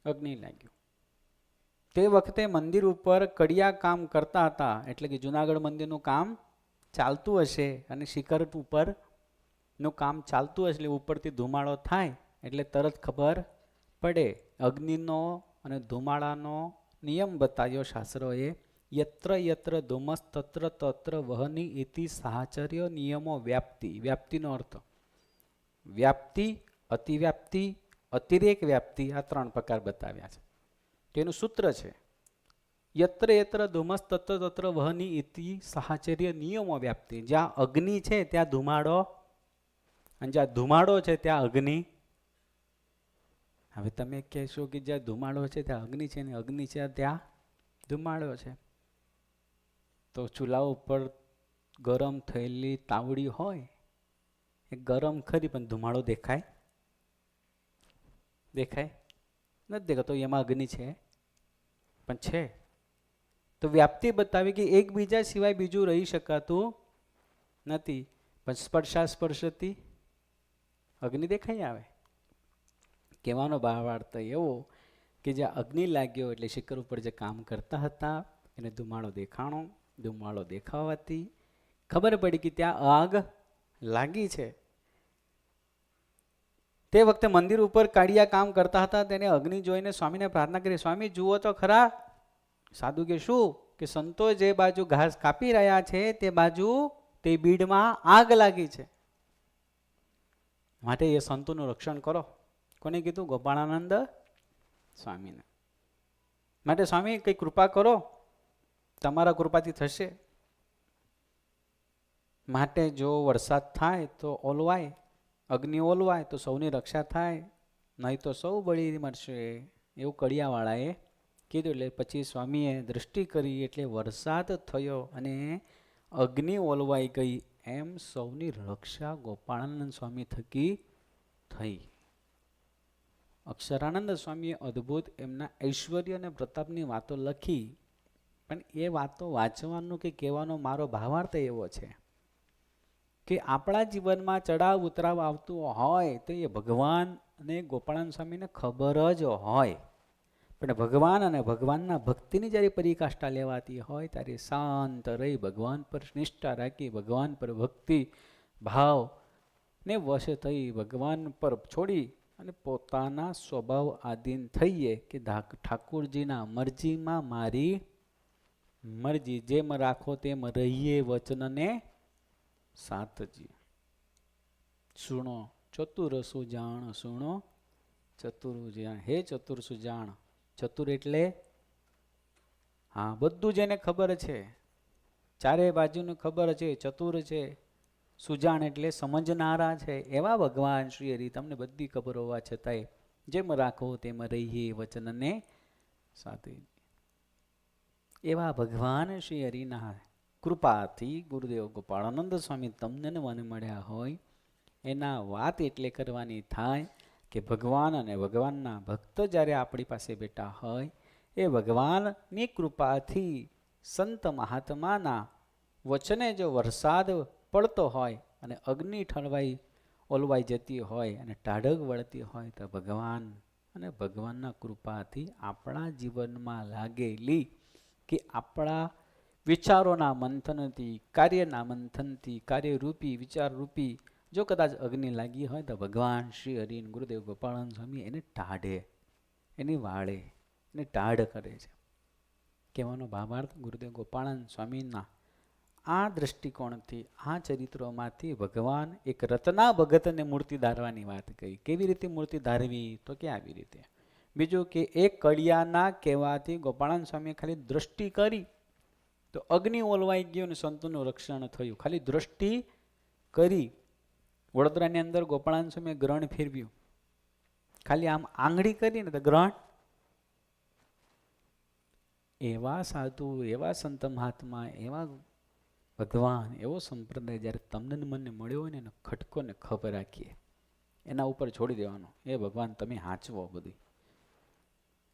અગ્નિ લાગ્યો. તે વખતે મંદિર ઉપર કડિયા કામ કરતા હતા, એટલે કે જુનાગઢ મંદિરનું કામ ચાલતું હશે અને શિખર ઉપરનું કામ ચાલતું હશે, એટલે ઉપરથી ધુમાડો થાય એટલે તરત ખબર પડે. અગ્નિનો અને ધુમાડાનો નિયમ બતાવ્યો શાસ્ત્રોએ. યત્ર યત્ર ધુમસ તત્ર તત્ર વહની ઇતિ સાહચર્ય નિયમો વ્યાપ્તિ. વ્યાપ્તિનો અર્થ વ્યાપ્તિ, અતિવ્યાપ્તિ, અતિરેક, વ્યાપ્તિ, આ 3 પ્રકાર બતાવ્યા છે. તેનું સૂત્ર છે યત્ર યત્ર ધુમસ તત્ર તત્ર વહની ઇતિ સાહચર્ય નિયમો વ્યાપ્તિ. જ્યાં અગ્નિ છે ત્યાં ધુમાડો, અને જ્યાં ધુમાડો છે ત્યાં અગ્નિ. હવે તમે કહેશો કે જ્યાં ધુમાડો છે ત્યાં અગ્નિ છે, ને અગ્નિ છે ત્યાં ધુમાડો છે. તો ચૂલા ઉપર ગરમ થયેલી તાવડી હોય, એ ગરમ ખરી પણ ધુમાડો દેખાય? દેખાય નથી દેખાતો. એમાં અગ્નિ છે પણ છે. તો વ્યાપ્તિ બતાવી કે એકબીજા સિવાય બીજું રહી શકાતું નથી. પણ સ્પર્શાસ્પર્શથી અગ્નિ દેખાઈ આવે. કહેવાનો ભાવાર્થ એવો કે જ્યાં અગ્નિ લાગ્યો એટલે શિખર ઉપર જે કામ કરતા હતા એને ધુમાડો દેખાણો. ધુમાડો દેખાવાથી ખબર પડી કે ત્યાં આગ લાગી છે. તે વખતે મંદિર ઉપર કાળિયા કામ કરતા હતા, તેને અગ્નિ જોઈને સ્વામીને પ્રાર્થના કરી, સ્વામી જુઓ તો ખરા. સાધુ કે શું? કે સંતો જે બાજુ ઘાસ કાપી રહ્યા છે તે બાજુ તે બીડમાં આગ લાગી છે, માટે એ સંતોનું રક્ષણ કરો. કોને કીધું? ગોપાળાનંદ સ્વામીને. માટે સ્વામી કઈ કૃપા કરો, તમારા કૃપાથી થશે. માટે જો વરસાદ થાય તો ઓલવાય, અગ્નિ ઓલવાય તો સૌની રક્ષા થાય, નહીં તો સૌ બળી મરશે, એવું કડિયાવાળાએ કીધું. એટલે પછી સ્વામીએ દૃષ્ટિ કરી એટલે વરસાદ થયો અને અગ્નિ ઓલવાઈ ગઈ. એમ સૌની રક્ષા ગોપાળાનંદ સ્વામી થકી થઈ. અક્ષરાનંદ સ્વામીએ અદ્ભુત એમના ઐશ્વર્ય અને પ્રતાપની વાતો લખી. પણ એ વાતો વાંચવાનું કે કહેવાનો મારો ભાવાર્થ એવો છે કે આપણા જીવનમાં ચડાવ ઉતરાવ આવતું હોય તો એ ભગવાન અને ગોપાળાનંદ સ્વામીને ખબર જ હોય. પણ ભગવાન અને ભગવાનના ભક્તિની જ્યારે પરિકાષ્ઠા લેવાતી હોય ત્યારે શાંત રહી ભગવાન પર નિષ્ઠા રાખી, ભગવાન પર ભક્તિ ભાવ ને વશ થઈ, ભગવાન પર છોડી અને પોતાના સ્વભાવ આધીન થઈએ કે ઠાકુરજીના મરજીમાં મારી મરજી, જેમ રાખો તેમ રહીએ વચનને સાતજી. સુણો ચતુર સુજાણ, સુણો ચતુર જાણ. હે ચતુર સુજાણ. ચતુર એટલે હા બધું જેને ખબર છે, ચારે બાજુનું ખબર છે, ચતુર છે. સુજાણ એટલે સમજનારા છે. એવા ભગવાન શ્રી હરિ તમને બધી ખબર હોવા છતાંય જેમ રાખો તેમ રહીએ વચનને સાથે. એવા ભગવાન શ્રી હરિના કૃપાથી ગુરુદેવ ગોપાળાનંદ સ્વામી તમને મને મળ્યા હોય એના વાત એટલે કરવાની થાય કે ભગવાન અને ભગવાનના ભક્ત જ્યારે આપણી પાસે બેઠા હોય એ ભગવાનની કૃપાથી સંત મહાત્માના વચને જો વરસાદ પડતો હોય અને અગ્નિ ઠલવાઈ ઓલવાઈ જતી હોય અને ટાઢક વળતી હોય તો ભગવાન અને ભગવાનના કૃપાથી આપણા જીવનમાં લાગેલી કે આપણા વિચારોના મંથનથી, કાર્યના મંથનથી, કાર્યરૂપી વિચારરૂપી જો કદાચ અગ્નિ લાગી હોય તો ભગવાન શ્રી હરિ ગુરુદેવ ગોપાળાનંદ સ્વામી એને ટાઢે, એની વાળે, એને ટાઢ કરે છે. કહેવાનો ભાવાર્થ ગુરુદેવ ગોપાળાનંદ સ્વામીના આ દ્રષ્ટિકોણથી, આ ચરિત્રોમાંથી ભગવાન એક રત્ના ભગતને મૂર્તિ ધારવાની વાત કરી. કેવી રીતે મૂર્તિ ધારવી? તો કે આવી રીતે. બીજું કે એક કડિયાના કહેવાથી ગોપાળાનંદ સ્વામીએ ખાલી દ્રષ્ટિ કરી તો અગ્નિ ઓલવાઈ ગયો અને સંતોનું રક્ષણ થયું. ખાલી દ્રષ્ટિ કરી. વડોદરાની અંદર ગોપાળાનંદ સ્વામીએ ગ્રહણ ફેરવ્યું. ખાલી આમ આંગળી કરીને તો ગ્રહણ. એવા સાધુ, એવા સંત મહાત્મા, એવા ભગવાન, એવો સંપ્રદાય જ્યારે તમને મને મળ્યો હોય ને એનો ખટકો ને ખબર રાખીએ, એના ઉપર છોડી દેવાનો. એ ભગવાન તમે હાંચવો બધું.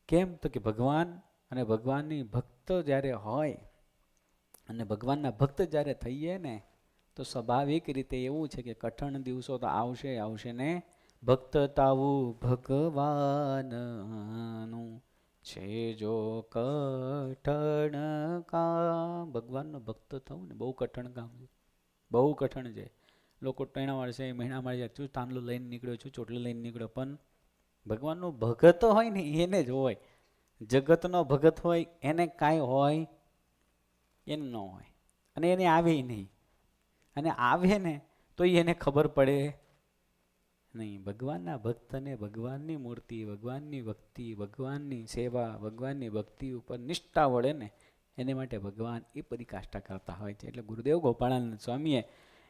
કેમ? તો કે ભગવાન અને ભગવાનની ભક્ત જ્યારે હોય અને ભગવાનના ભક્ત જ્યારે થઈએ ને તો સ્વાભાવિક રીતે એવું છે કે કઠણ દિવસો તો આવશે આવશે ને ભક્ત તાવું ભગવાનનું છે જો કઠણ કામ. ભગવાનનો ભક્ત થવું ને બહુ કઠણ કામ છે, બહુ કઠણ છે. લોકો ટણા મારશે, મહિના મારશે, શું તાંડલો લઈને નીકળ્યો, છું ચોટલો લઈને નીકળ્યો. પણ ભગવાનનો ભગત હોય ને એને જ હોય. જગતનો ભગત હોય એને કાંઈ હોય એને ન હોય, અને એને આવે નહીં. અને આવે ને તો એને ખબર પડે નહીં. ભગવાનના ભક્તને ભગવાનની મૂર્તિ, ભગવાનની ભક્તિ, ભગવાનની સેવા, ભગવાનની ભક્તિ ઉપર નિષ્ઠા વળે ને એને માટે ભગવાન એ પરિકાષ્ઠા કરતા હોય છે. એટલે ગુરુદેવ ગોપાળાનંદ સ્વામીએ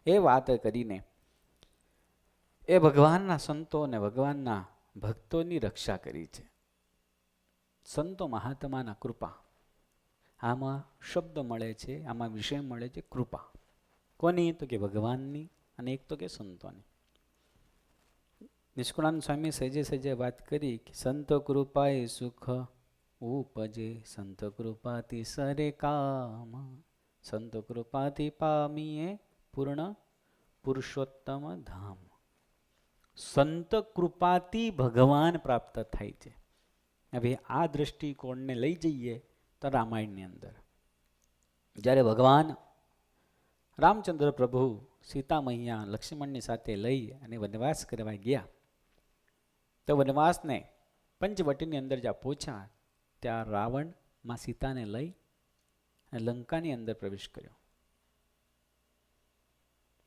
એ વાત કરીને એ ભગવાનના સંતો અને ભગવાનના ભક્તોની રક્ષા કરી છે. સંતો મહાત્માના કૃપા, આમાં શબ્દ મળે છે, આમાં વિષય મળે છે કૃપા. કોની? તો કે ભગવાનની, અને એક તો કે સંતોની. નિષ્કુળાનંદ સ્વામી સહેજે સહેજે વાત કરી કે સંત કૃપાએ સુખ ઉપજે, સંત કૃપાથી સરે કામ, સંત કૃપાથી પામીએ પૂર્ણ પુરુષોત્તમ ધામ. સંત કૃપાથી ભગવાન પ્રાપ્ત થાય છે. હવે આ દ્રષ્ટિકોણને લઈ જઈએ તો રામાયણની અંદર જ્યારે ભગવાન રામચંદ્ર પ્રભુ સીતા મૈયા લક્ષ્મણની સાથે લઈ અને વનવાસ કરવા ગયા, તો વનવાસને પંચવટીની અંદર જ્યાં પહોંચ્યા ત્યાં રાવણ માં સીતાને લઈ અને લંકાની અંદર પ્રવેશ કર્યો.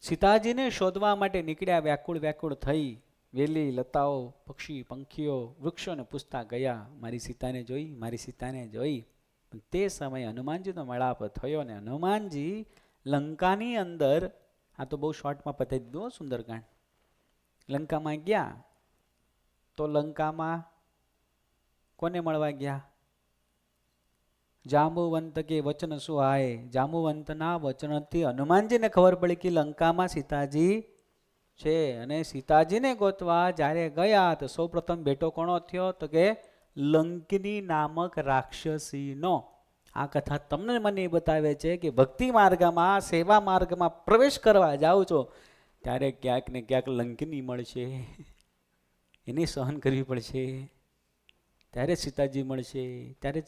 સીતાજીને શોધવા માટે નીકળ્યા, વ્યાકુળ વ્યાકુળ થઈ, વેલી લતાઓ, પક્ષી પંખીઓ, વૃક્ષોને પૂછતા ગયા, મારી સીતાને જોઈ, મારી સીતાને જોઈ. પણ તે સમયે હનુમાનજીનો મેળાપ થયો ને હનુમાનજી લંકાની અંદર, આ તો બહુ શોર્ટમાં પતાવી દીધું સુંદરકાંડ, લંકામાં ગયા તો લંકામાં કોને મળવા ગયા? જાંબુવંત કે વચન સુહાય. જાંબુવંતના વચનથી હનુમાનજીને ખબર પડી કે લંકામાં સીતાજી છે. અને સીતાજીને ગોતવા જ્યારે ગયા તો સૌ પ્રથમ ભેટો કોનો થયો? તો કે લંકિની નામક રાક્ષસીનો. આ કથા તમને મને બતાવે છે કે ભક્તિ માર્ગમાં, સેવા માર્ગમાં પ્રવેશ કરવા જાઓ છો ત્યારે ક્યાંક ને ક્યાંક લંકિની મળશે, એને સહન કરવી પડશે, ત્યારે સીતાજી મળશે, ત્યારે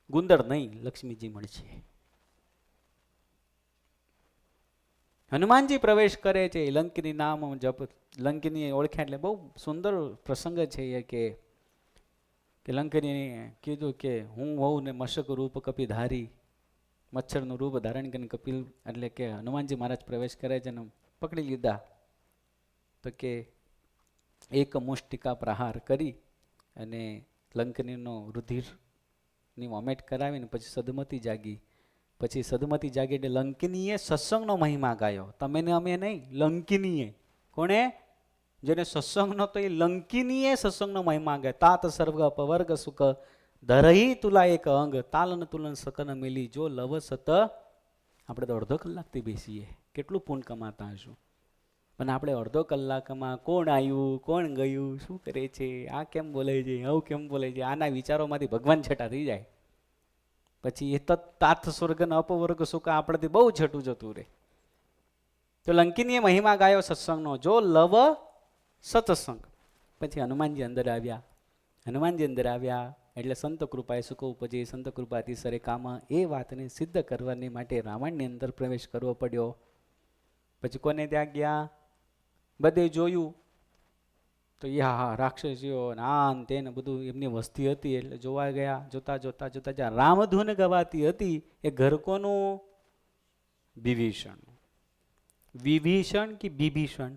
ગુંદર નહીં લક્ષ્મીજી મળશે. હનુમાનજી પ્રવેશ કરે છે, લંકિની નામ જપ, લંકિની ઓળખ્યા. એટલે બહુ સુંદર પ્રસંગ છે કે લંકિની કીધું કે હું હોઉં ને મશક રૂપ કપી ધારી, મચ્છરનું રૂપ ધારણ કરીને કપિલ, એટલે કે હનુમાનજી મહારાજ પ્રવેશ કરે છે અને પકડી લીધા. તો કે એક મુષ્ટિકા પ્રહાર કરી અને લંકનીનો રુધિરની વોમેટ કરાવીને પછી સદમતી જાગી. પછી સદમતી જાગી એટલે લંકિનીએ સત્સંગનો મહિમા ગાયો. તમે ને અમે નહીં, લંકિનીએ. કોણે? જેને સત્સંગ નહોતો એ લંકિનીએ સત્સંગનો મહિમા ગાય. તાત સર્વ અપવર્ગ સુખ ધરહી તુલા એક અંગ, તાલન તુલન સકન મિલી જો લવ સત. આપણે તો અડધો કલાકથી બેસીએ, કેટલું પૂન કમાતા હશું, પણ આપણે અડધો કલાકમાં કોણ આવ્યું, કોણ ગયું, શું કરે છે, આ કેમ બોલે છે, આવું કેમ બોલે છે, આના વિચારોમાંથી ભગવાન છેટા થઈ જાય. પછી એ તાત સ્વર્ગ ને અપવર્ગ સુખ આપણેથી બહુ છેટું જતું રહે. તો લંકિનીએ મહિમા ગાયો સત્સંગનો, જો લવ સત્સંગ. પછી હનુમાનજી અંદર આવ્યા. હનુમાનજી અંદર આવ્યા એટલે સંત કૃપાએ સુખ ઉપજે, સંત કૃપાથી સરે કામ. એ વાતને સિદ્ધ કરવાની માટે રામાયણની અંદર પ્રવેશ કરવો પડ્યો. પછી કોને ત્યાં ગયા? બધે જોયું તો યા રાક્ષસીઓ આન તેને બધું એમની વસ્તી હતી એટલે જોવા ગયા. જોતા જોતા જોતા જ્યાં રામધૂન ગવાતી હતી એ ઘર કોનું? વિભીષણ. વિભીષણ કે વિભીષણ?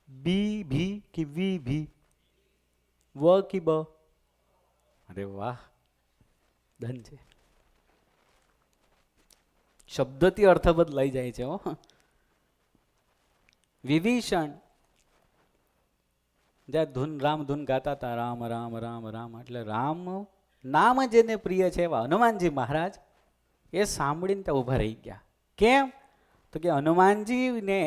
બી ભી કે વી ભી? વ કે બ? અરે વાહ, ધન છે. શબ્દથી અર્થ બદલાઈ જાય છે. વિભીષણ જ્યાં ધૂન રામ ધૂન ગાતા હતા, રામ રામ રામ રામ, એટલે રામ નામ જેને પ્રિય છે એવા હનુમાનજી મહારાજ એ સાંભળીને ત્યાં ઊભા રહી ગયા. કેમ? તો કે હનુમાનજીને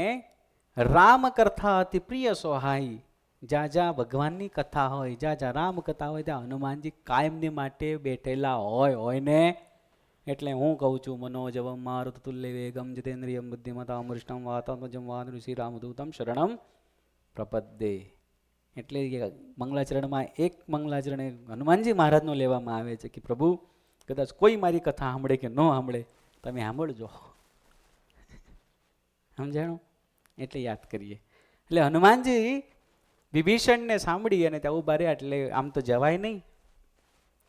રામ કથા અતિ પ્રિય સોહાઈ. જ્યાં જ્યાં ભગવાનની કથા હોય, જ્યાં જ્યાં રામ કથા હોય ત્યાં હનુમાનજી કાયમની માટે બેઠેલા હોય ને. એટલે હું કહું છું, મનોજવમ મારુત તુલ્ય વેગમ જીતેન્દ્રિયમ બુદ્ધિમતામ વરિષ્ઠમ વાતાત્મજમ વાદૃષિ રામદૂતમ શરણમ પ્રપદ્યે. એટલે મંગલાચરણમાં એક મંગલાચરણ હનુમાનજી મહારાજનો લેવામાં આવે છે કે પ્રભુ કદાચ કોઈ મારી કથા સાંભળે કે ન સાંભળે, તમે સાંભળજો. સમજાણું? એટલે યાદ કરીએ. એટલે હનુમાનજી વિભીષણને સાંભળી અને ત્યાં ઉભા રહ્યા. એટલે આમ તો જવાય નહીં,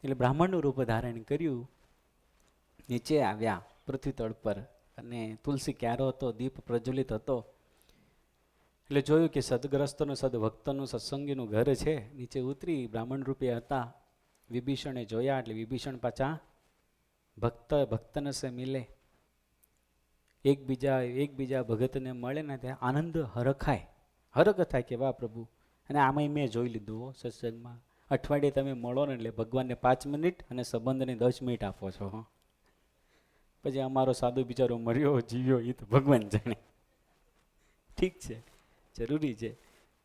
એટલે બ્રાહ્મણનું રૂપ ધારણ કર્યું. નીચે આવ્યા પૃથ્વી તળ પર અને તુલસી ક્યારો હતો, દીપ પ્રજ્વલિત હતો. એટલે જોયું કે સદગ્રસ્તનું સદભક્તનું સત્સંગીનું ઘર છે. નીચે ઉતરી બ્રાહ્મણ રૂપે હતા. વિભીષણે જોયા એટલે વિભીષણ પાછા ભક્તને સે મિલે, એકબીજા ભગતને મળે ને ત્યાં આનંદ હરખ થાય કે વાહ પ્રભુ. અને આમાંય મેં જોઈ લીધું હો સત્સંગમાં, અઠવાડિયે તમે મળો ને એટલે ભગવાનને 5 મિનિટ અને સંબંધને 10 મિનિટ આપો છો. પછી અમારો સાધુ બિચારો મર્યો જીવ્યો એ તો ભગવાન જાણે. ઠીક છે, જરૂરી છે,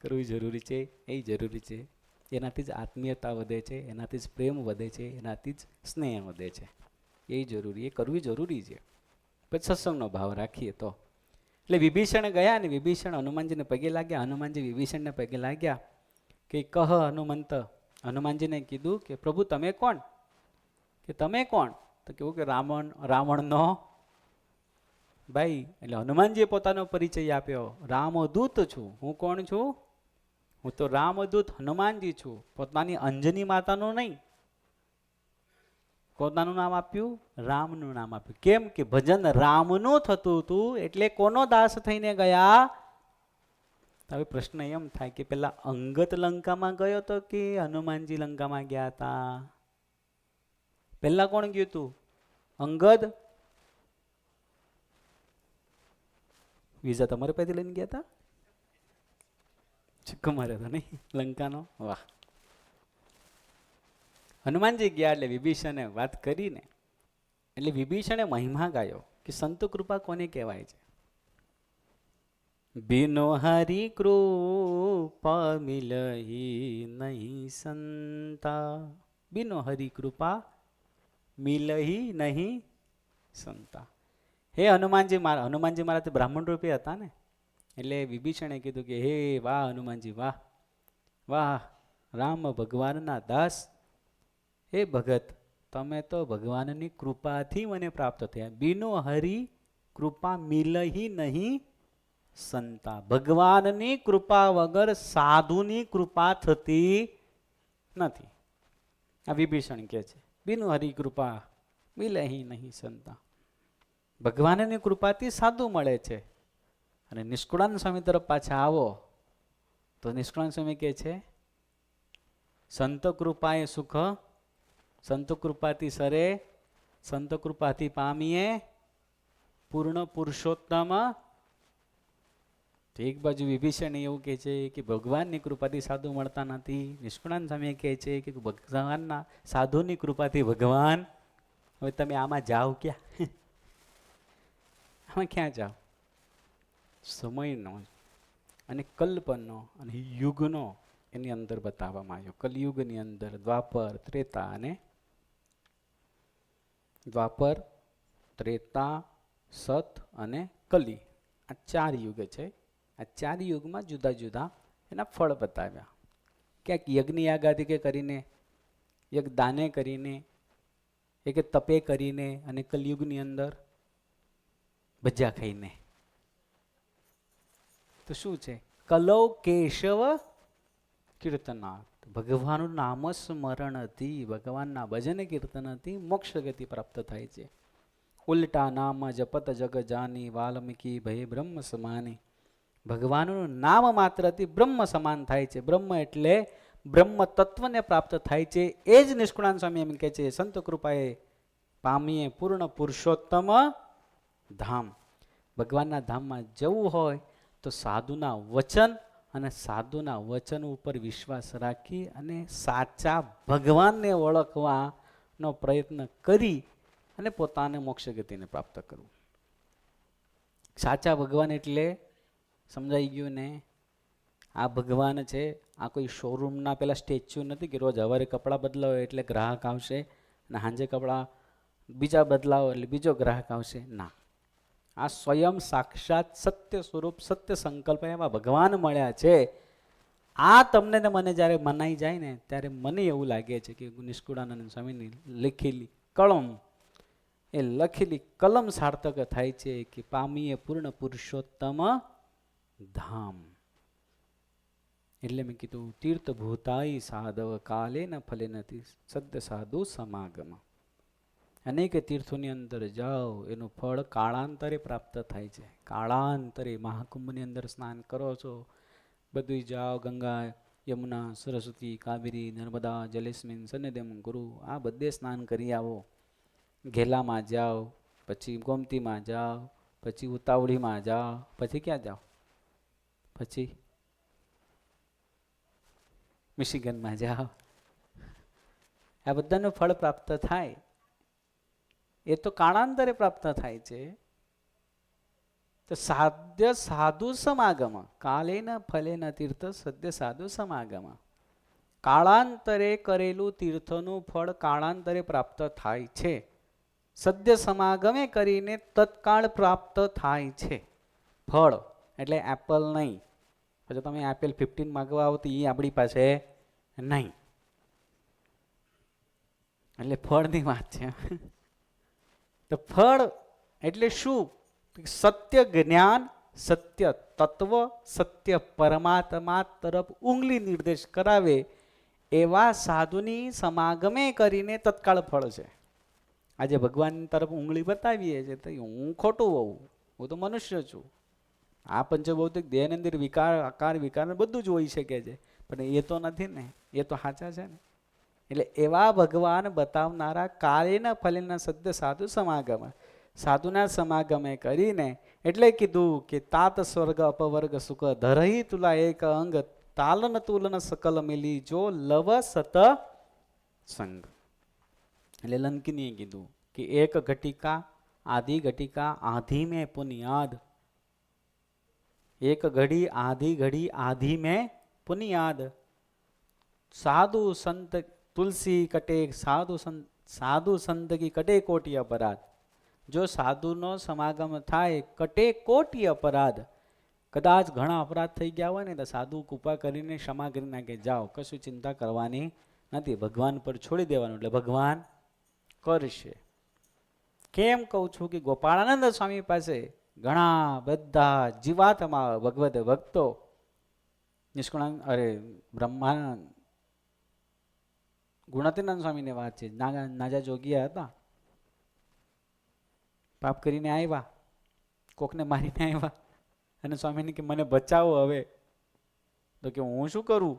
કરવું જરૂરી છે, એ જરૂરી છે. એનાથી જ આત્મીયતા વધે છે, એનાથી જ પ્રેમ વધે છે, એનાથી જ સ્નેહ વધે છે. એ જરૂરી, એ કરવી જરૂરી છે. પછી સત્સંગનો ભાવ રાખીએ તો. એટલે વિભીષણ ગયા ને વિભીષણ હનુમાનજીને પગે લાગ્યા. હનુમાનજી વિભીષણને પગે લાગ્યા કે કહ હનુમંત. હનુમાનજીને કીધું કે પ્રભુ તમે કોણ? કે તમે કોણ? તો કેવું કે રાવણનો ભાઈ. એટલે હનુમાનજીએ પોતાનો પરિચય આપ્યો, રામદૂત છું. હું કોણ છું? હું તો રામદૂત હનુમાનજી છું. પોતાની અંજની માતાનું નહીં, પોતાનું નામ આપ્યું, રામનું નામ આપ્યું. કેમ કે ભજન રામનું થતું હતું એટલે કોનો દાસ થઈને ગયા? હવે પ્રશ્ન એમ થાય કે પેલા અંગત લંકામાં ગયો તો કે હનુમાનજી લંકામાં ગયા હતા? પેલા કોણ ગયું હતું? અંગદ? વિઝા તમારે પાસે લઈને ગયા હતા? ચક્કો માર્યો હતો નહીં લંકાનો? વાહ. હનુમાનજી ગયા એટલે વિભીષણે વાત કરીને એટલે વિભીષણે મહિમા ગાયો કે સંત કૃપા કોને કહેવાય છે? બિનો હરી કૃપા મિલહી નહીં સંતા. બિનો હરી કૃપા મિલહી નહીં સંતા. હે હનુમાનજી મહારાજ તો બ્રાહ્મણ રૂપે હતા ને, એટલે વિભીષણે કીધું કે હે વાહ હનુમાનજી, વાહ વાહ, રામ ભગવાનના દાસ. હે ભગત, તમે તો ભગવાનની કૃપાથી મને પ્રાપ્ત થયા. બિનો હરી કૃપા મિલહી નહીં સંતા. ભગવાનની કૃપા વગર સાધુની કૃપા થતી નથી. આ વિભીષણ કહે છે બિનો હરી કૃપા મિલહી નહીં સંતા. ભગવાનની કૃપાથી સાધુ મળે છે. અને નિષ્કુળાનંદ સ્વામી તરફ પાછા આવો તો નિષ્કુળાનંદ સ્વામી કહે છે સંત કૃપાએ સુખ, સંત કૃપાથી સરે, સંત કૃપાથી પામીએ પૂર્ણ પુરુષોત્તમ. એક બાજુ વિભીષણ એવું કહે છે કે ભગવાનની કૃપાથી સાધુ મળતા નથી. નિષ્કુળાનંદ સ્વામી કહે છે કે ભગવાનના સાધુની કૃપાથી ભગવાન. હવે તમે આમાં જાઓ ક્યાં? આમાં ક્યાં જાઓ? સમયનો અને કલ્પનો અને યુગનો એની અંદર બતાવવામાં આવ્યો. કલયુગની અંદર દ્વાપર, ત્રેતા અને દ્વાપર, ત્રેતા, સત અને કલી, આ 4 યુગ છે. આ 4 યુગમાં જુદા જુદા એના ફળ બતાવ્યા. ક્યાંક યજ્ઞ યાગાદિ કે કરીને, યજ્ઞદાને કરીને, એક તપે કરીને, અને કલયુગની અંદર ભજ્યા ખાઈને. તો શું છે? કલૌ કેશવ કીર્તનાર્થ. ભગવાનનું નામ સ્મરણથી, ભગવાનના ભજન કીર્તનથી મોક્ષ ગતિ પ્રાપ્ત થાય છે. ઉલટા નામ જપત જગ જાની, વાલ્મીકી ભય બ્રહ્મ સમાની. ભગવાનનું નામ માત્રથી બ્રહ્મ સમાન થાય છે. બ્રહ્મ એટલે બ્રહ્મ તત્વને પ્રાપ્ત થાય છે. એ જ નિષ્કુળાનંદ સ્વામી એમ કહે છે સંત કૃપાએ પામીએ પૂર્ણ પુરુષોત્તમ ધામ. ભગવાનના ધામમાં જવું હોય તો સાધુના વચન અને સાધુના વચન ઉપર વિશ્વાસ રાખી અને સાચા ભગવાનને ઓળખવાનો પ્રયત્ન કરી અને પોતાને મોક્ષ ગતિને પ્રાપ્ત કરવું. સાચા ભગવાન એટલે સમજાઈ ગયું ને? આ ભગવાન છે, આ કોઈ શોરૂમના પેલા સ્ટેચ્યુ નથી કે રોજ સવારે કપડાં બદલાવો એટલે ગ્રાહક આવશે અને સાંજે કપડાં બીજા બદલાવો એટલે બીજો ગ્રાહક આવશે. ના, આ સ્વયં સાક્ષાત સત્ય સ્વરૂપ, સત્ય સંકલ્પ એવા ભગવાન મળ્યા છે. આ તમને ને મને જ્યારે મનાઈ જાય ને ત્યારે મને એવું લાગે છે કે નિષ્કુળાનંદ સ્વામીની લખેલી કલમ, એ લખેલી કલમ સાર્થક થાય છે કે પામીએ પૂર્ણ પુરુષોત્તમ ધામ. એટલે મેં કીધું તીર્થભૂતાઈ સાધવ કાલે ન ફલે નથી સદ્ય સાધુ સમાગમ. અનેક તીર્થોની અંદર જાઓ એનું ફળ કાળાંતરે પ્રાપ્ત થાય છે. કાળાંતરે મહાકુંભની અંદર સ્નાન કરો છો, બધું જાઓ, ગંગા, યમુના, સરસ્વતી, કાવેરી, નર્મદા જલેસ્મિન સન્નિધિમ ગુરુ, આ બધે સ્નાન કરી આવો. ઘેલામાં જાઓ, પછી ગોમતીમાં જાઓ, પછી ઉતાવળીમાં જાઓ, પછી ક્યાં જાઓ? પછી મિશિગનમાં જાઓ. આ બધાનું ફળ પ્રાપ્ત થાય. એ તો કાળાંતરે પ્રાપ્ત થાય છે. તો સાધ્ય સાધુ સમાગમ, કાલેન ફલેન તીર્થ સદ્ય સાધુ સમાગમ. કાળાંતરે કરેલું તીર્થનું ફળ કાળાંતરે પ્રાપ્ત થાય છે. સદ્ય સમાગમે કરીને તત્કાળ પ્રાપ્ત થાય છે ફળ. એટલે એપલ નહીં. પછી તમે એપલ 15 માગવા આવો તો એ આપણી પાસે નહીં. એટલે ફળની વાત છે. તો ફળ એટલે શું? સત્ય જ્ઞાન, સત્ય તત્વ, સત્ય પરમાત્મા તરફ ઉંગલી નિર્દેશ કરાવે એવા સાધુની સમાગમે કરીને તત્કાળ ફળ છે. આજે ભગવાન તરફ ઉંગળી બતાવીએ છીએ તો હું ખોટું હોઉં, હું તો મનુષ્ય છું. આ પંચભૌતિક દેહની અંદર વિકાર, આકાર, વિકાર બધું જ હોઈ શકે છે, પણ એ તો નથી ને, એ તો સાચા છે ને. એટલે એવા ભગવાન બતાવનારા કાલેના ફલેના સદ્ય સાધુ સમાગમ, સાધુના સમાગમે કરીને એટલે કીધું કે તાત સ્વર્ગ અપવર્ગ સુખ ધરહી તુલા એક અંગ તાલન તુલન સકલ મિલી જો લવ સત સંગ. એટલે લંકિનીએ કીધું કે એક ઘટિકા આધી ઘટિકા આધી મેં પુનિયાદ, એક ઘડી આધી ઘડી આધી મેં પુનિયાદ. સાધુ સંત તુલસી કટે સાધુ સંત કી કટે કોટી અપરાધ. જો સાધુનો સમાગમ થાય કટે કોટી અપરાધ. કદાચ ઘણા અપરાધ થઈ ગયા હોય ને તો સાધુ કૃપા કરીને ક્ષમા કરી નાખે, જાઓ કશું ચિંતા કરવાની નથી, ભગવાન પર છોડી દેવાનું, એટલે ભગવાન કરશે. કેમ કહું છું કે ગોપાળાનંદ સ્વામી પાસે ઘણા બધા જીવાત્મા ભગવદ ભક્તો નિષ્કુળાનંદ બ્રહ્માનંદ ગુણાતીનંદ સ્વામીની વાત છે. નાજા જોગીયા હતા, પાપ કરીને આવ્યા, કોકને મારીને આવ્યા, અને સ્વામીને કે મને બચાવો હવે. તો કે હું શું કરું?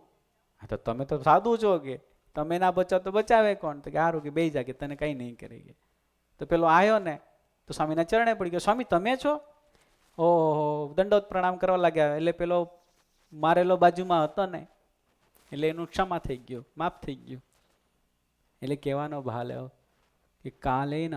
તો તમે તો સાધુ છો, કે તમે ના બચાવ તો બચાવે કોણ? તો કે સારું કે બે જા, કે તને કઈ નહીં કરે. તો પેલો આવ્યો ને તો સ્વામીના ચરણે પડી ગયો, સ્વામી તમે છો? ઓહો, દંડોત પ્રણામ કરવા લાગ્યા. એટલે પેલો મારેલો બાજુમાં હતો ને, એટલે એનું ક્ષમા થઈ ગયું, માફ થઈ ગયું. એટલે કહેવાનો ભાવ લેવો કે કાલે ન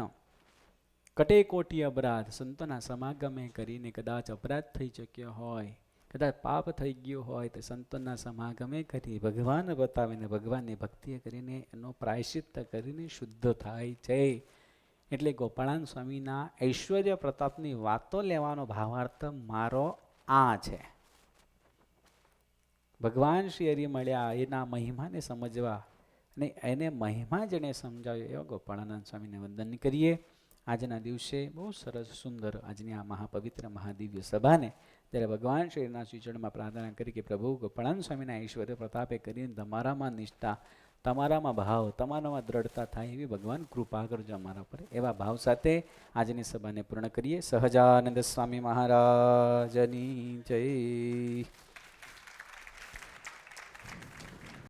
કટે કોટી અપરાધ, સંતોના સમાગમે કરીને કદાચ અપરાધ થઈ ચૂક્યો હોય, કદાચ પાપ થઈ ગયો હોય, તો સંતોના સમાગમે કરી ભગવાન બતાવીને ભગવાનની ભક્તિ કરીને એનો પ્રાયશ્ચિત્ત કરીને શુદ્ધ થાય છે. એટલે ગોપાળાનંદ સ્વામીના ઐશ્વર્ય પ્રતાપની વાતો લેવાનો ભાવાર્થ મારો આ છે. ભગવાન શ્રી હરિ મળ્યા, એના મહિમાને સમજવા અને એને મહિમા જેને સમજાવ્યો એવા ગોપાળાનંદ સ્વામીને વંદન કરીએ. આજના દિવસે બહુ સરસ સુંદર આજની આ મહાપવિત્ર મહાદિવ્ય સભાને ત્યારે ભગવાન શ્રીના શ્રીચરણમાં પ્રાર્થના કરી કે પ્રભુ ગોપાળાનંદ સ્વામીના ઐશ્વર્ય પ્રતાપે કરીને તમારામાં નિષ્ઠા, તમારામાં ભાવ, તમારામાં દ્રઢતા થાય એવી ભગવાન કૃપા કરજો અમારા પર. એવા ભાવ સાથે આજની સભાને પૂર્ણ કરીએ. સહજાનંદ સ્વામી મહારાજની જય.